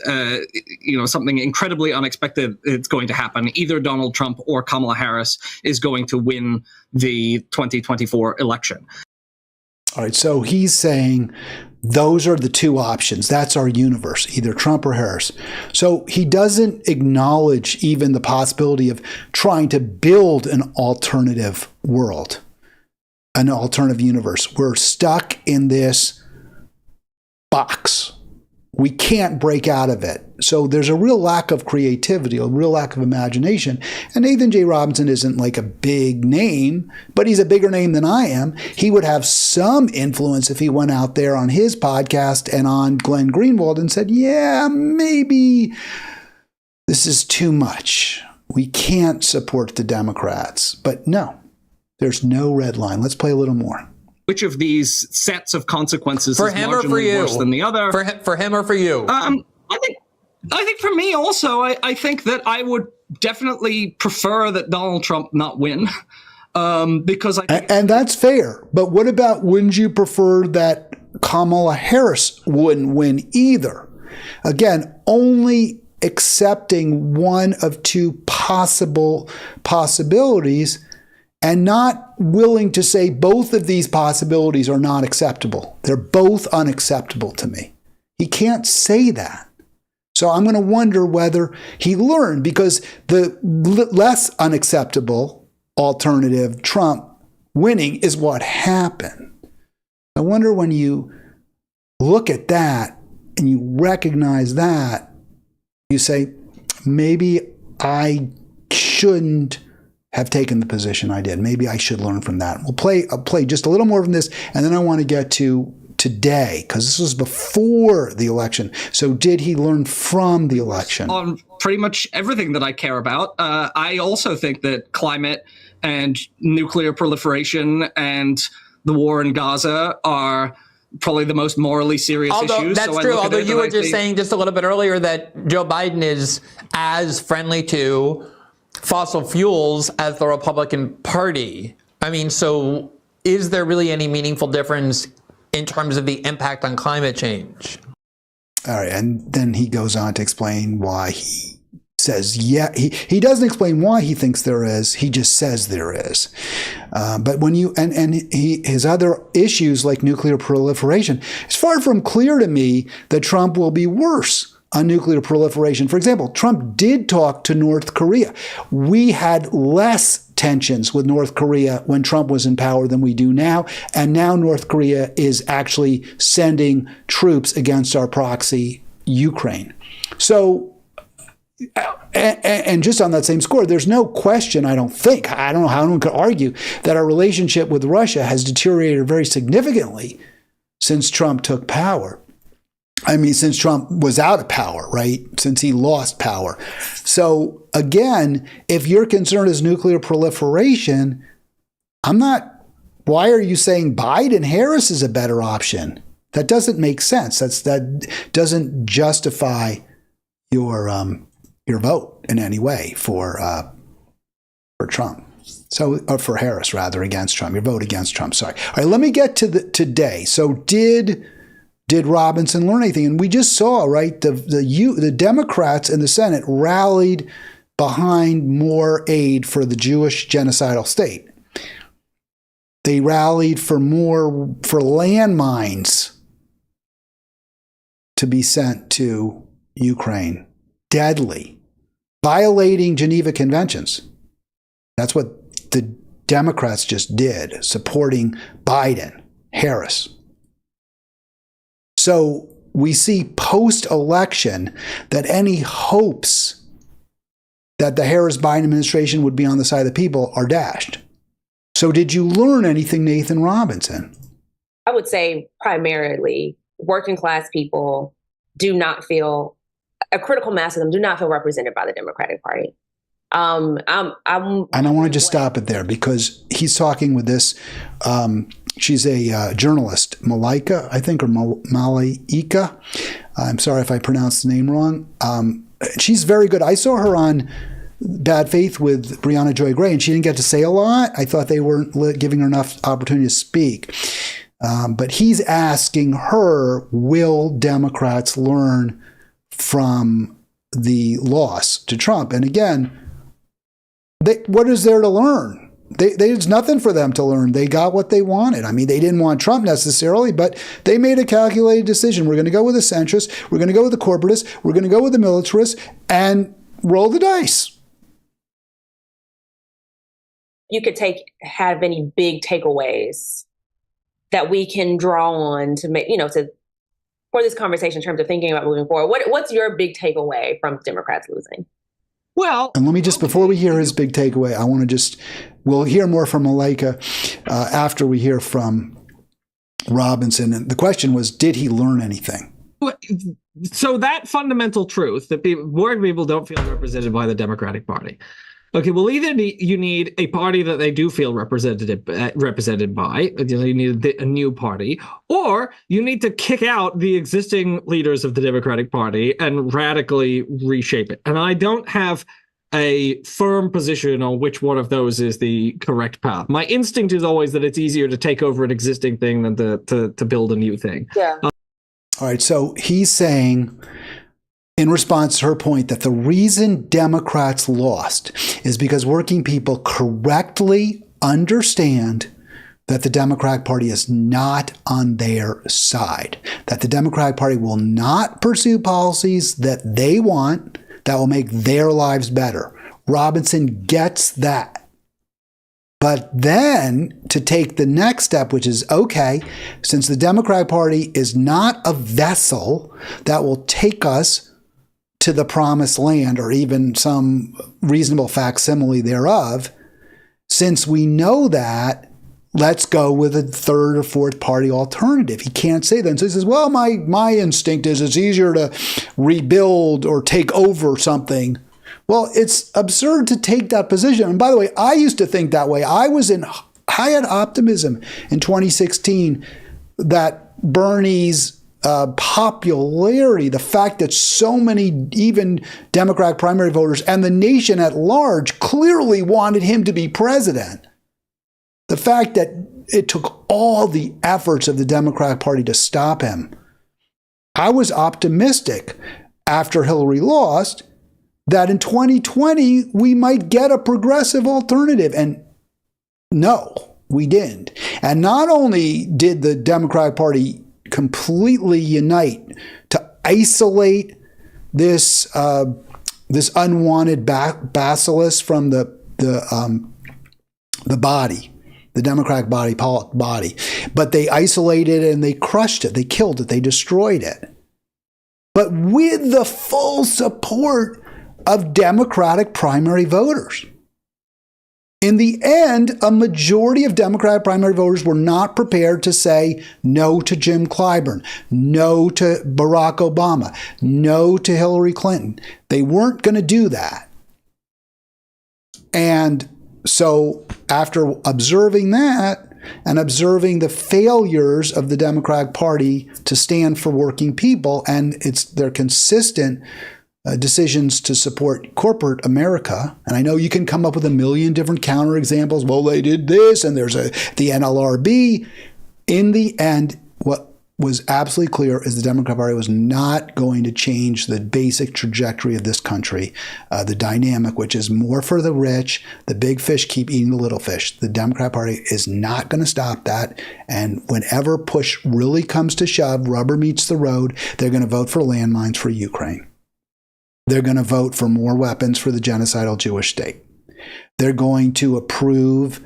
something incredibly unexpected it's going to happen. Either Donald Trump or Kamala Harris is going to win the 2024 election. All right, so he's saying those are the two options. That's our universe, either Trump or Harris. So he doesn't acknowledge even the possibility of trying to build an alternative world, an alternative universe. We're stuck in this box. We can't break out of it. So there's a real lack of creativity, a real lack of imagination. And Nathan J. Robinson isn't like a big name, but he's a bigger name than I am. He would have some influence if he went out there on his podcast and on Glenn Greenwald and said, yeah, maybe this is too much. We can't support the Democrats. But no, there's no red line. Let's play a little more. Which of these sets of consequences for is him or for marginally you? worse than the other? For him or for you? I think for me also, I think that I would definitely prefer that Donald Trump not win, because I think and that's fair. But what about, wouldn't you prefer that Kamala Harris wouldn't win either? Again, only accepting one of two possibilities and not willing to say both of these possibilities are not acceptable. They're both unacceptable to me. He can't say that. So I'm going to wonder whether he learned, because the less unacceptable alternative, Trump winning, is what happened. I wonder when you look at that and you recognize that, you say, maybe I shouldn't have taken the position I did. Maybe I should learn from that. I'll play just a little more from this, and then I want to get to today, because this was before the election. So did he learn from the election? On pretty much everything that I care about. I also think that climate and nuclear proliferation and the war in Gaza are probably the most morally serious issues. That's true. Although you were just saying just a little bit earlier that Joe Biden is as friendly to fossil fuels as the Republican Party. I mean, so is there really any meaningful difference in terms of the impact on climate change? All right. And then he goes on to explain why he says, he doesn't explain why he thinks there is. He just says there is. But when you, his other issues like nuclear proliferation, it's far from clear to me that Trump will be worse on nuclear proliferation. For example, Trump did talk to North Korea. We had less tensions with North Korea when Trump was in power than we do now. And now North Korea is actually sending troops against our proxy, Ukraine. So, and just on that same score, there's no question, I don't know how anyone could argue that our relationship with Russia has deteriorated very significantly since Trump took power. I mean, since Trump was out of power, right? Since he lost power. So again, if your concern is nuclear proliferation, why are you saying Biden-Harris is a better option? That doesn't make sense. That doesn't justify your vote in any way for Trump. So, or for Harris rather, against Trump. Your vote against Trump. Sorry. All right. Let me get to today. So did Robinson learn anything? And we just saw, right, the Democrats in the Senate rallied behind more aid for the Jewish genocidal state. They rallied for landmines to be sent to Ukraine. Deadly. Violating Geneva Conventions. That's what the Democrats just did, supporting Biden. Harris. So we see post-election that any hopes that the Harris-Biden administration would be on the side of the people are dashed. So did you learn anything, Nathan Robinson? I would say primarily working class people do not feel, a critical mass of them do not feel represented by the Democratic Party. And I want to just stop it there because he's talking with this. She's a journalist, Malaika, I think, or Malaika. I'm sorry if I pronounced the name wrong. She's very good. I saw her on Bad Faith with Brianna Joy Gray, and she didn't get to say a lot. I thought they weren't giving her enough opportunity to speak. But he's asking her, will Democrats learn from the loss to Trump? And again, what is there to learn? There's nothing for them to learn. They got what they wanted. I mean, they didn't want Trump necessarily, but they made a calculated decision. We're going to go with the centrists. We're going to go with the corporatists. We're going to go with the militarists and roll the dice. You could have any big takeaways that we can draw on to make, for this conversation in terms of thinking about moving forward. What's your big takeaway from Democrats losing? Well, and let me just, before we hear his big takeaway, I want to we'll hear more from Malaika after we hear from Robinson. And the question was, did he learn anything? So that fundamental truth that working people don't feel represented by the Democratic Party. Okay, well, either you need a party that they do feel represented by, you need a new party, or you need to kick out the existing leaders of the Democratic Party and radically reshape it. And I don't have a firm position on which one of those is the correct path. My instinct is always that it's easier to take over an existing thing than to build a new thing. Yeah. All right, so he's saying, in response to her point, that the reason Democrats lost is because working people correctly understand that the Democratic Party is not on their side, that the Democratic Party will not pursue policies that they want that will make their lives better. Robinson gets that. But then to take the next step, which is, okay, since the Democratic Party is not a vessel that will take us to the promised land or even some reasonable facsimile thereof, since we know that, let's go with a third or fourth party alternative. He can't say that. And so he says, well, my instinct is it's easier to rebuild or take over something. Well, it's absurd to take that position. And by the way, I used to think that way. I had optimism in 2016 that Bernie's popularity, the fact that so many even Democratic primary voters and the nation at large clearly wanted him to be president. The fact that it took all the efforts of the Democratic Party to stop him. I was optimistic after Hillary lost that in 2020 we might get a progressive alternative. And no, we didn't. And not only did the Democratic Party completely unite to isolate this unwanted bacillus from the body, the Democratic body, but they isolated it and they crushed it, they killed it, they destroyed it. But with the full support of Democratic primary voters. In the end, a majority of Democratic primary voters were not prepared to say no to Jim Clyburn, no to Barack Obama, no to Hillary Clinton. They weren't going to do that. And so after observing that and observing the failures of the Democratic Party to stand for working people and their consistent decisions to support corporate America. And I know you can come up with a million different counterexamples. Well, they did this, and there's the NLRB. In the end, what was absolutely clear is the Democratic Party was not going to change the basic trajectory of this country, the dynamic, which is more for the rich. The big fish keep eating the little fish. The Democratic Party is not going to stop that. And whenever push really comes to shove, rubber meets the road, they're going to vote for landmines for Ukraine. They're going to vote for more weapons for the genocidal Jewish state. They're going to approve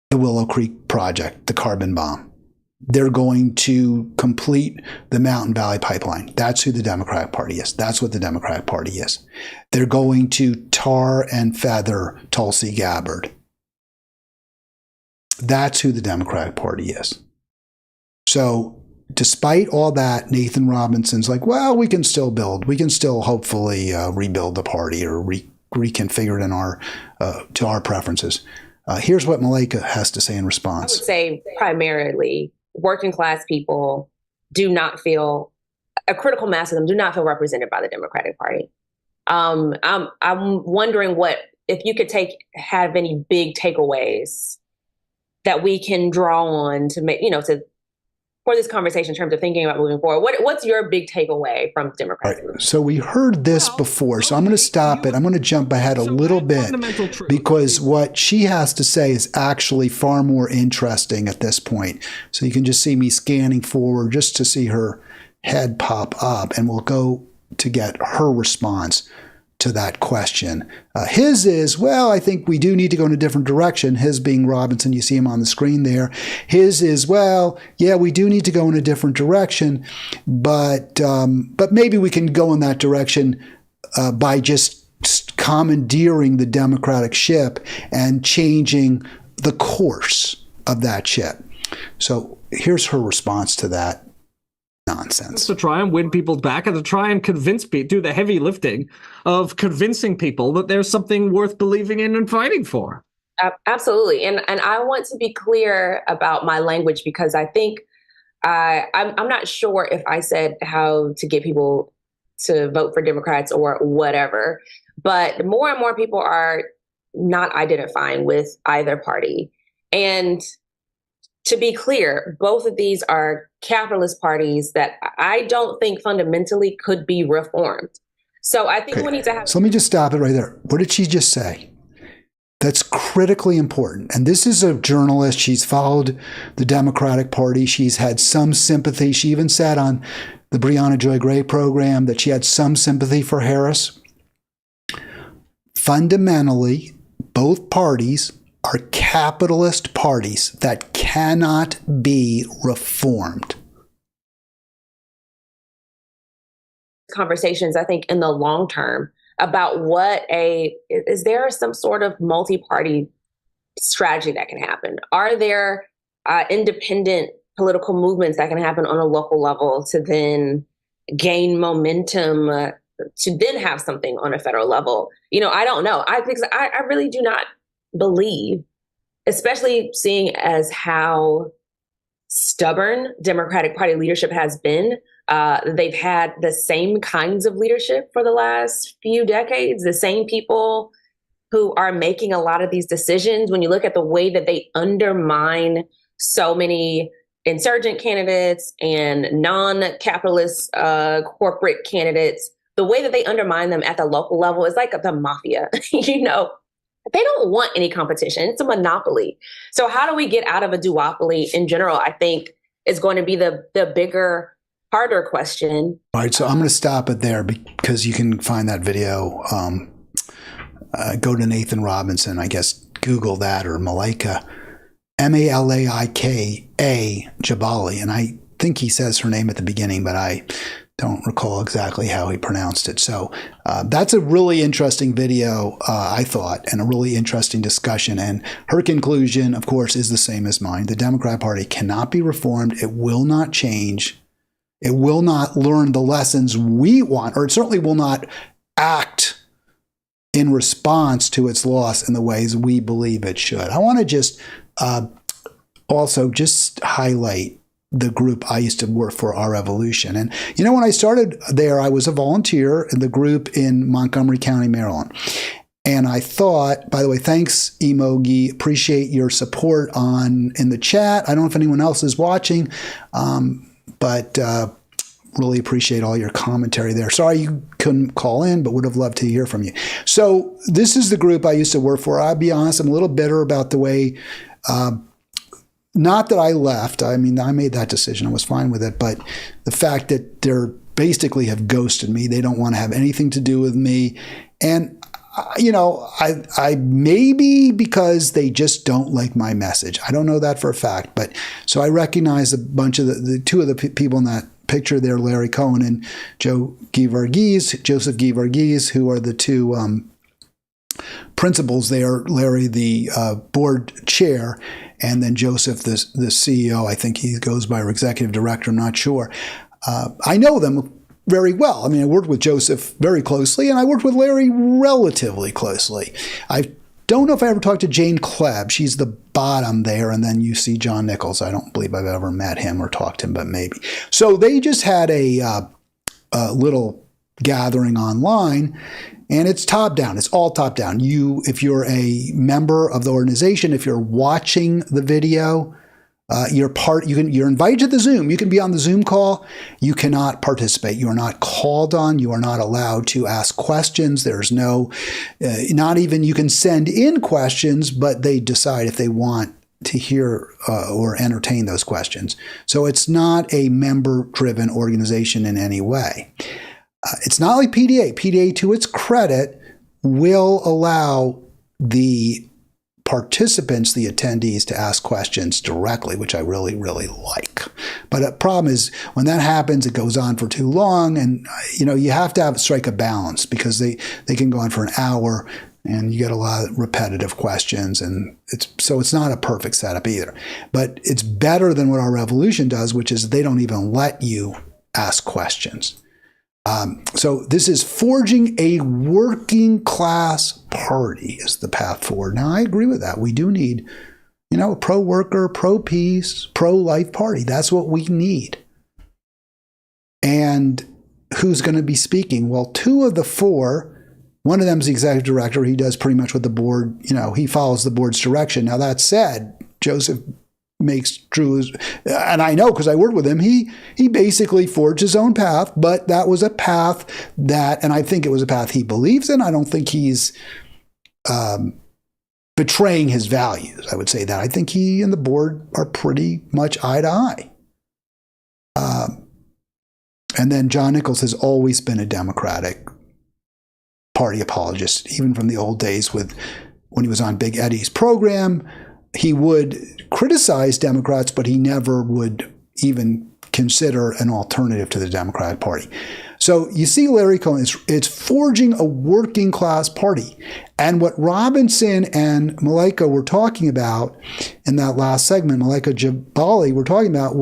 the the Willow Creek project, the carbon bomb. They're going to complete the Mountain Valley Pipeline. That's who the Democratic Party is. That's what the Democratic Party is. They're going to tar and feather Tulsi Gabbard. That's who the Democratic Party is. So despite all that, Nathan Robinson's like, well, we can still build. We can still hopefully rebuild the party or reconfigure it to our preferences. Here's what Malaika has to say in response. I would say primarily working class people do not feel, a critical mass of them do not feel represented by the Democratic Party. I'm wondering if you could have any big takeaways that we can draw on to make, for this conversation in terms of thinking about moving forward. What's your big takeaway from Democrats? Right. So we heard this before, so I'm going to stop it. I'm going to jump ahead a little bit because what she has to say is actually far more interesting at this point. So you can just see me scanning forward just to see her head pop up, and we'll go to get her response to that question. His is, well, I think we do need to go in a different direction. His being Robinson, you see him on the screen there. His is, well, yeah, we do need to go in a different direction, but maybe we can go in that direction by just commandeering the Democratic ship and changing the course of that ship. So here's her response to that nonsense. To try and win people back and to try and convince people, do the heavy lifting of convincing people that there's something worth believing in and fighting for. Absolutely. And I want to be clear about my language because I think I'm not sure if I said how to get people to vote for Democrats or whatever, but more and more people are not identifying with either party. And to be clear, both of these are capitalist parties that I don't think fundamentally could be reformed. So I think we need to have... So let me just stop it right there. What did she just say? That's critically important. And this is a journalist. She's followed the Democratic Party. She's had some sympathy. She even said on the Breonna Joy Gray program that she had some sympathy for Harris. Fundamentally, both parties are capitalist parties that cannot be reformed. Conversations, I think, in the long term about is there some sort of multi-party strategy that can happen? Are there independent political movements that can happen on a local level to then gain momentum to then have something on a federal level? I don't know. I really do not believe, especially seeing as how stubborn Democratic Party leadership has been. They've had the same kinds of leadership for the last few decades, the same people who are making a lot of these decisions. When you look at the way that they undermine so many insurgent candidates and non-capitalist corporate candidates, the way that they undermine them at the local level is like the mafia, They don't want any competition. It's a monopoly. So how do we get out of a duopoly in general, I think, is going to be the bigger, harder question. All right, so I'm going to stop it there because you can find that video. Go to Nathan Robinson, I guess, Google that, or Malaika, Malaika Jabali. And I think he says her name at the beginning, but I don't recall exactly how he pronounced it. So that's a really interesting video, I thought, and a really interesting discussion. And her conclusion, of course, is the same as mine. The Democrat Party cannot be reformed. It will not change. It will not learn the lessons we want, or it certainly will not act in response to its loss in the ways we believe it should. I want to just also just highlight the group I used to work for, Our Revolution. And, when I started there, I was a volunteer in the group in Montgomery County, Maryland. And I thought, by the way, thanks, Emogi. Appreciate your support in the chat. I don't know if anyone else is watching, but really appreciate all your commentary there. Sorry you couldn't call in, but would have loved to hear from you. So this is the group I used to work for. I'll be honest, I'm a little bitter about the way not that I left. I mean, I made that decision. I was fine with it. But the fact that they're basically have ghosted me. They don't want to have anything to do with me. And I maybe because they just don't like my message. I don't know that for a fact, but so I recognize a bunch of the two of the people in that picture there, Larry Cohen and Joseph Guy Verghese, who are the two principals there. Larry, the board chair, and then Joseph, the CEO. I think he goes by our executive director. I'm not sure. I know them very well. I mean, I worked with Joseph very closely, and I worked with Larry relatively closely. I don't know if I ever talked to Jane Klebb. She's the bottom there, and then you see John Nichols. I don't believe I've ever met him or talked to him, but maybe. So they just had a little gathering online, and it's top down. It's all top down. If you're a member of the organization, if you're watching the video, you're invited to the Zoom. You can be on the Zoom call. You cannot participate. You are not called on. You are not allowed to ask questions. There's no, not even you can send in questions, but they decide if they want to hear or entertain those questions. So it's not a member-driven organization in any way. It's not like PDA. PDA, to its credit, will allow the participants, the attendees, to ask questions directly, which I really, really like. But the problem is when that happens, it goes on for too long, and you have to strike a balance because they can go on for an hour, and you get a lot of repetitive questions, and it's not a perfect setup either. But it's better than what our revolution does, which is they don't even let you ask questions. So this is forging a working class party is the path forward. Now, I agree with that. We do need, a pro-worker, pro-peace, pro-life party. That's what we need. And who's going to be speaking? Well, two of the four, one of them is the executive director. He does pretty much what the board, he follows the board's direction. Now, that said, Joseph makes true, and I know because I worked with him, he basically forged his own path, but that was a path and I think it was a path he believes in. I don't think he's betraying his values. I would say that. I think he and the board are pretty much eye to eye. And then John Nichols has always been a Democratic Party apologist, even from the old days when he was on Big Eddie's program. He would criticize Democrats, but he never would even consider an alternative to the Democratic Party. So you see Larry Cohen, it's forging a working class party. And what Robinson and Malaika were talking about in that last segment, Malaika Jabali were talking about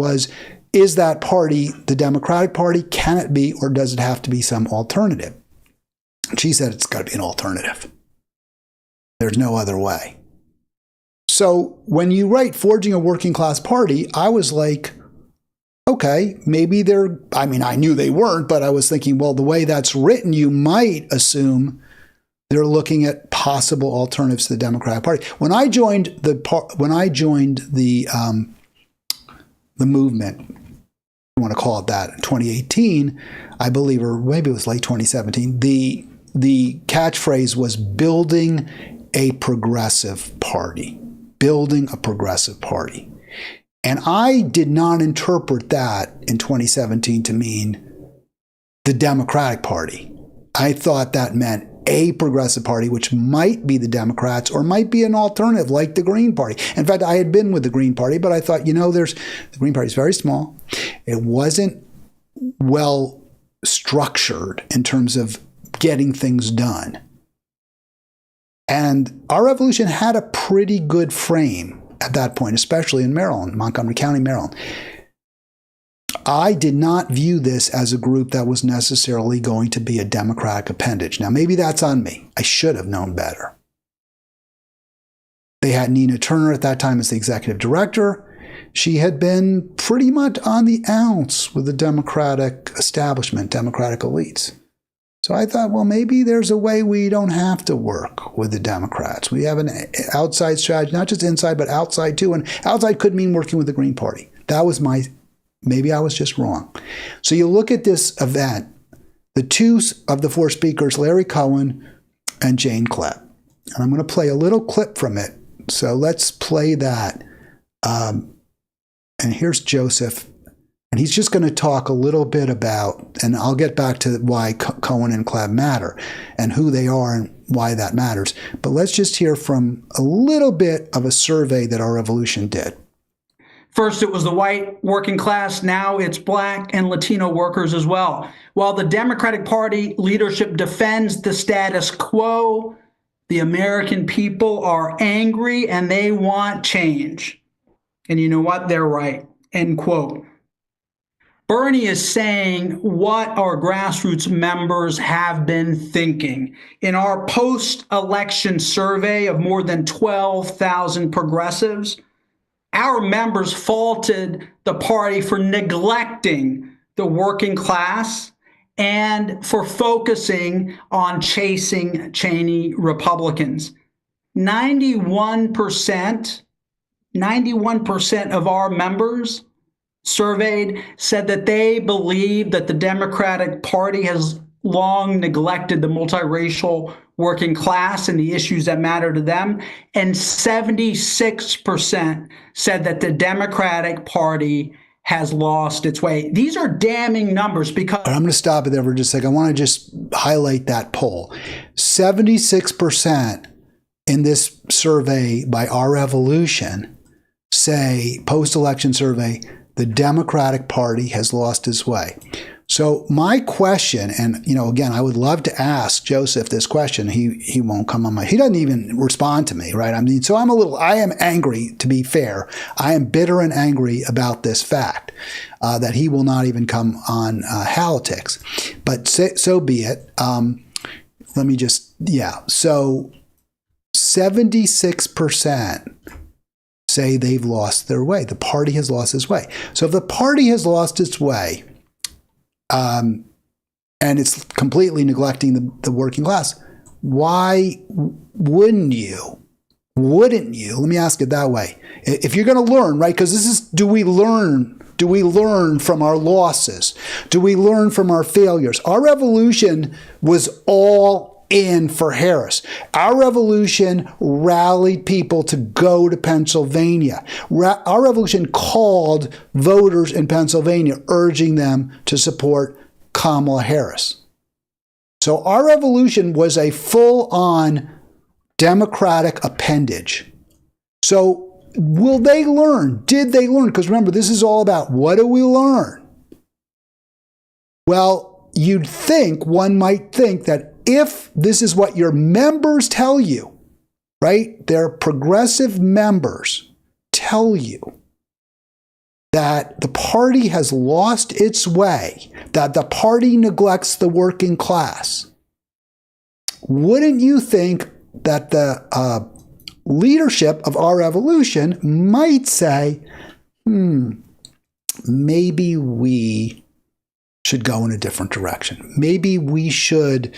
is that party the Democratic Party? Can it be, or does it have to be some alternative? She said it's got to be an alternative. There's no other way. So when you write forging a working class party, I was like, okay, maybe I knew they weren't, but I was thinking, well, the way that's written, you might assume they're looking at possible alternatives to the Democratic Party. When I joined the movement, you want to call it that, in 2018, I believe, or maybe it was late 2017, the catchphrase was building a progressive party. Building a progressive party. And I did not interpret that in 2017 to mean the Democratic Party. I thought that meant a progressive party, which might be the Democrats or might be an alternative like the Green Party. In fact, I had been with the Green Party, but I thought, the Green Party is very small. It wasn't well structured in terms of getting things done. And our revolution had a pretty good frame at that point, especially in Maryland, Montgomery County, Maryland. I did not view this as a group that was necessarily going to be a Democratic appendage. Now, maybe that's on me. I should have known better. They had Nina Turner at that time as the executive director. She had been pretty much on the outs with the Democratic establishment, Democratic elites. So I thought, well, maybe there's a way we don't have to work with the Democrats. We have an outside strategy, not just inside, but outside too. And outside could mean working with the Green Party. That was maybe I was just wrong. So you look at this event, the two of the four speakers, Larry Cohen and Jane Klebb. And I'm going to play a little clip from it. So let's play that. And here's Joseph And he's just going to talk a little bit about, and I'll get back to why Cohen and Klebb matter and who they are and why that matters. But let's just hear from a little bit of a survey that Our Revolution did. First, it was the white working class. Now it's black and Latino workers as well. While the Democratic Party leadership defends the status quo, the American people are angry and they want change. And you know what? They're right. End quote. Bernie is saying what our grassroots members have been thinking. In our post-election survey of more than 12,000 progressives, our members faulted the party for neglecting the working class and for focusing on chasing Cheney Republicans. 91% of our members surveyed said that they believe that the Democratic Party has long neglected the multiracial working class and the issues that matter to them. And 76% said that the Democratic Party has lost its way. These are damning numbers because... I'm going to stop it there for just a second. I want to just highlight that poll. 76% in this survey by Our Revolution say, post-election survey, the Democratic Party has lost its way. So my question, and again, I would love to ask Joseph this question. He won't come on he doesn't even respond to me, right? I mean, so I am angry, to be fair. I am bitter and angry about this fact that he will not even come on Halitics. But so be it. So 76% say they've lost their way. The party has lost its way. So if the party has lost its way, and it's completely neglecting the working class, why wouldn't you? Let me ask it that way. If you're going to learn, right? Because this is, do we learn from our losses? Do we learn from our failures? Our revolution was all in for Harris. Our revolution rallied people to go to Pennsylvania. Our revolution called voters in Pennsylvania, urging them to support Kamala Harris. So our revolution was a full-on Democratic appendage. So will they learn? Did they learn? Because remember, this is all about what do we learn? Well, one might think that if this is what your members tell you, right? Their progressive members tell you that the party has lost its way, that the party neglects the working class. Wouldn't you think that the leadership of Our Revolution might say, maybe we should go in a different direction. Maybe we should,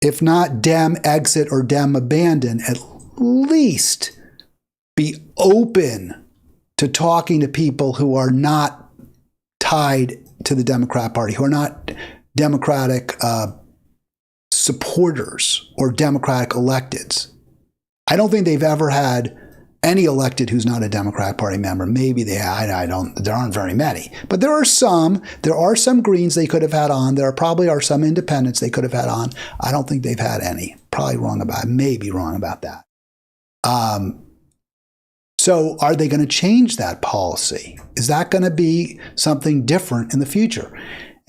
if not Dem exit or Dem abandon, at least be open to talking to people who are not tied to the Democrat Party, who are not Democratic supporters or Democratic electeds. I don't think they've ever had any elected who's not a Democratic Party member. Maybe they, there aren't very many, but there are some Greens they could have had on. There probably are some independents they could have had on. I don't think they've had any. Maybe wrong about that. So are they going to change that policy? Is that going to be something different in the future?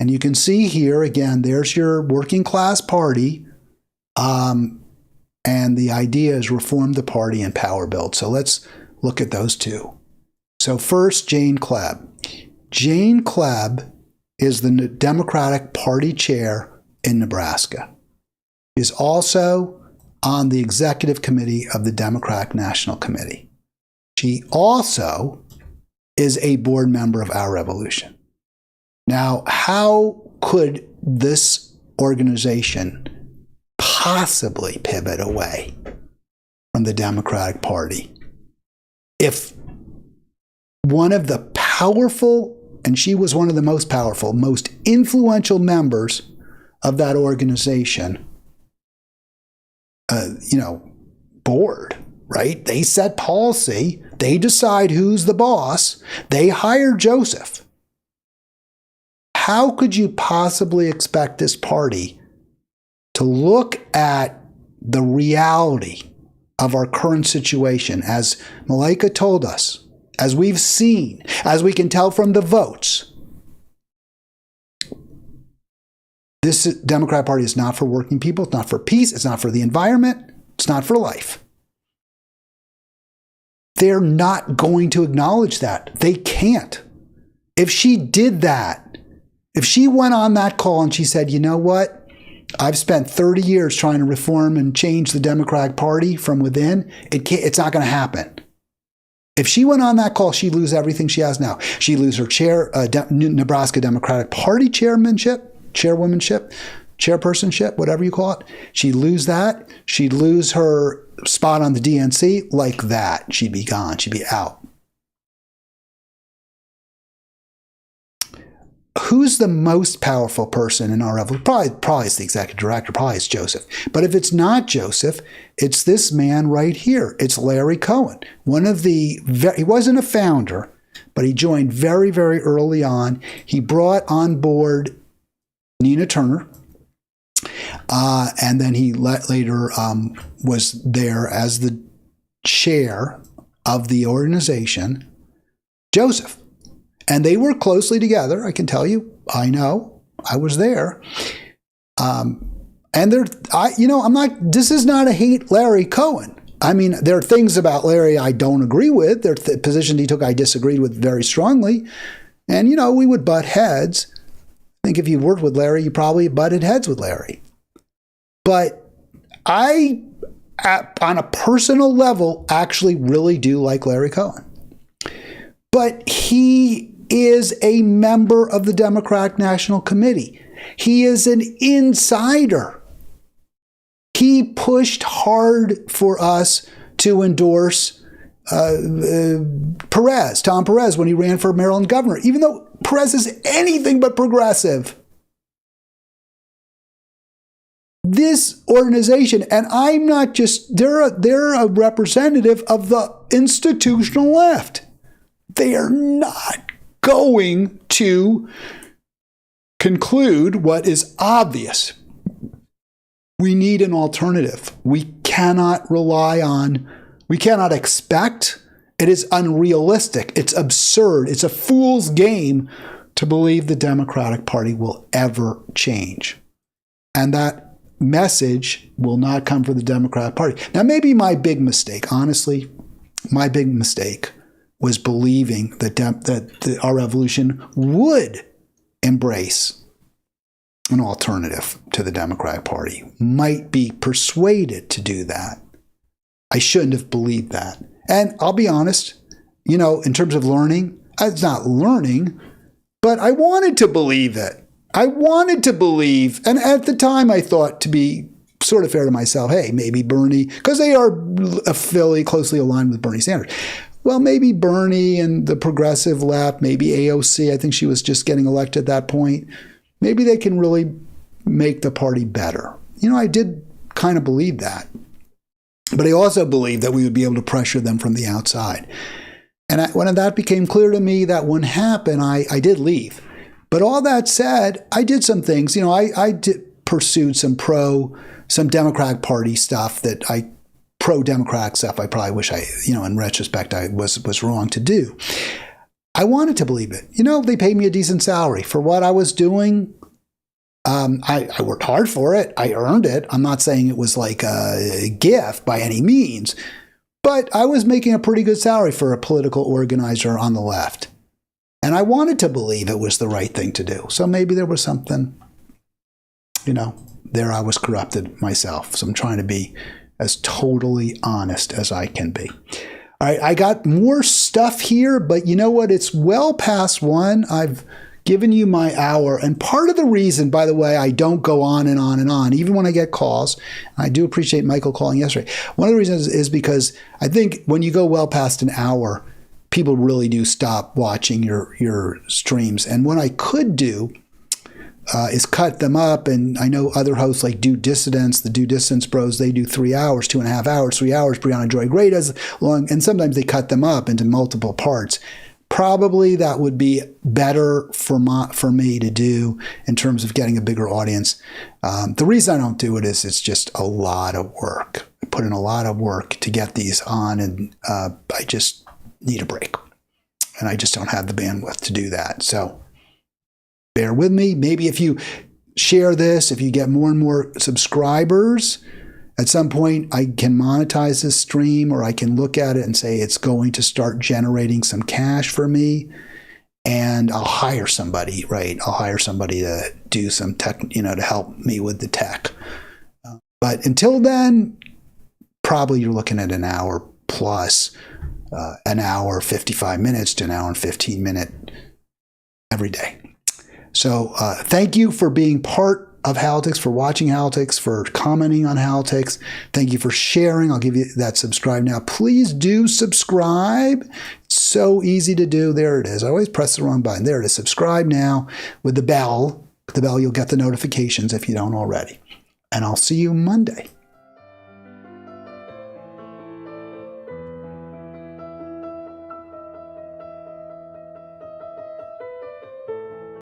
And you can see here, again, there's your working class party. And the idea is reform the party and power build. So let's look at those two. So first, Jane Klebb. Jane Klebb is the Democratic Party chair in Nebraska. She's also on the executive committee of the Democratic National Committee. She also is a board member of Our Revolution. Now, how could this organization possibly pivot away from the Democratic Party if one of the powerful, and she was one of the most powerful, most influential members of that organization, board, right? They set policy. They decide who's the boss. They hire Joseph. how could you possibly expect this party to look at the reality of our current situation, as Malaika told us, as we've seen, as we can tell from the votes? This Democrat Party is not for working people. It's not for peace. It's not for the environment. It's not for life. They're not going to acknowledge that. They can't. If she did that, if she went on that call and she said, you know what? I've spent 30 years trying to reform and change the Democratic Party from within. It's not going to happen. If she went on that call, she'd lose everything she has now. She'd lose her Nebraska Democratic Party chairpersonship, whatever you call it. She'd lose that. She'd lose her spot on the DNC like that. She'd be gone. She'd be out. Who's the most powerful person in our revolution? Probably it's the executive director. Probably it's Joseph. But if it's not Joseph, it's this man right here. It's Larry Cohen. He wasn't a founder, but he joined very, very early on. He brought on board Nina Turner, and then he later was there as the chair of the organization, Joseph. And they work closely together, I can tell you. I know. I was there. This is not a hate Larry Cohen. I mean, there are things about Larry I don't agree with. There are positions he took I disagreed with very strongly. And, we would butt heads. I think if you worked with Larry, you probably butted heads with Larry. But I, on a personal level, actually really do like Larry Cohen. But he is a member of the Democratic National Committee. He is an insider. He pushed hard for us to endorse Tom Perez, when he ran for Maryland governor, even though Perez is anything but progressive. This organization, and I'm not just, they're a representative of the institutional left. They are not going to conclude what is obvious. We need an alternative. We cannot expect. It is unrealistic. It's absurd. It's a fool's game to believe the Democratic Party will ever change. And that message will not come from the Democratic Party. Now, maybe my big mistake, honestly, was believing that our revolution would embrace an alternative to the Democratic Party, might be persuaded to do that. I shouldn't have believed that. And I'll be honest, in terms of learning, it's not learning, but I wanted to believe it. I wanted to believe, and at the time I thought, to be sort of fair to myself, hey, maybe Bernie, because they are closely aligned with Bernie Sanders. Well, maybe Bernie and the progressive left, maybe AOC, I think she was just getting elected at that point. Maybe they can really make the party better. I did kind of believe that. But I also believed that we would be able to pressure them from the outside. And when that became clear to me that wouldn't happen, I did leave. But all that said, I did some things. I pursued some Democratic Party stuff pro-Democratic stuff I probably wish in retrospect, I was wrong to do. I wanted to believe it. They paid me a decent salary for what I was doing. I worked hard for it. I earned it. I'm not saying it was like a gift by any means, but I was making a pretty good salary for a political organizer on the left. And I wanted to believe it was the right thing to do. So maybe there was something, there I was corrupted myself. So I'm trying to be as totally honest as I can be. All right, I got more stuff here, but you know what? It's well past 1. I've given you my hour. And part of the reason, by the way, I don't go on and on and on, even when I get calls. I do appreciate Michael calling yesterday. One of the reasons is because I think when you go well past an hour, people really do stop watching your streams. And what I could do is cut them up. And I know other hosts like the Due Dissidence Bros, they do 3 hours, 2.5 hours, 3 hours. Brianna Joy Gray does long, and sometimes they cut them up into multiple parts. probably that would be better for me to do in terms of getting a bigger audience. The reason I don't do it is it's just a lot of work. I put in a lot of work to get these on, and I just need a break. And I just don't have the bandwidth to do that. So bear with me. Maybe if you share this, if you get more and more subscribers, at some point I can monetize this stream, or I can look at it and say it's going to start generating some cash for me, and I'll hire somebody, right? I'll hire somebody to do some tech, to help me with the tech. But until then, probably you're looking at an hour plus, an hour 55 minutes to an hour and 15 minutes every day. So thank you for being part of Halitics, for watching Halitics, for commenting on Halitics. Thank you for sharing. I'll give you that subscribe now. Please do subscribe. It's so easy to do. There it is. I always press the wrong button. There it is. Subscribe now with the bell. With the bell, you'll get the notifications if you don't already. And I'll see you Monday.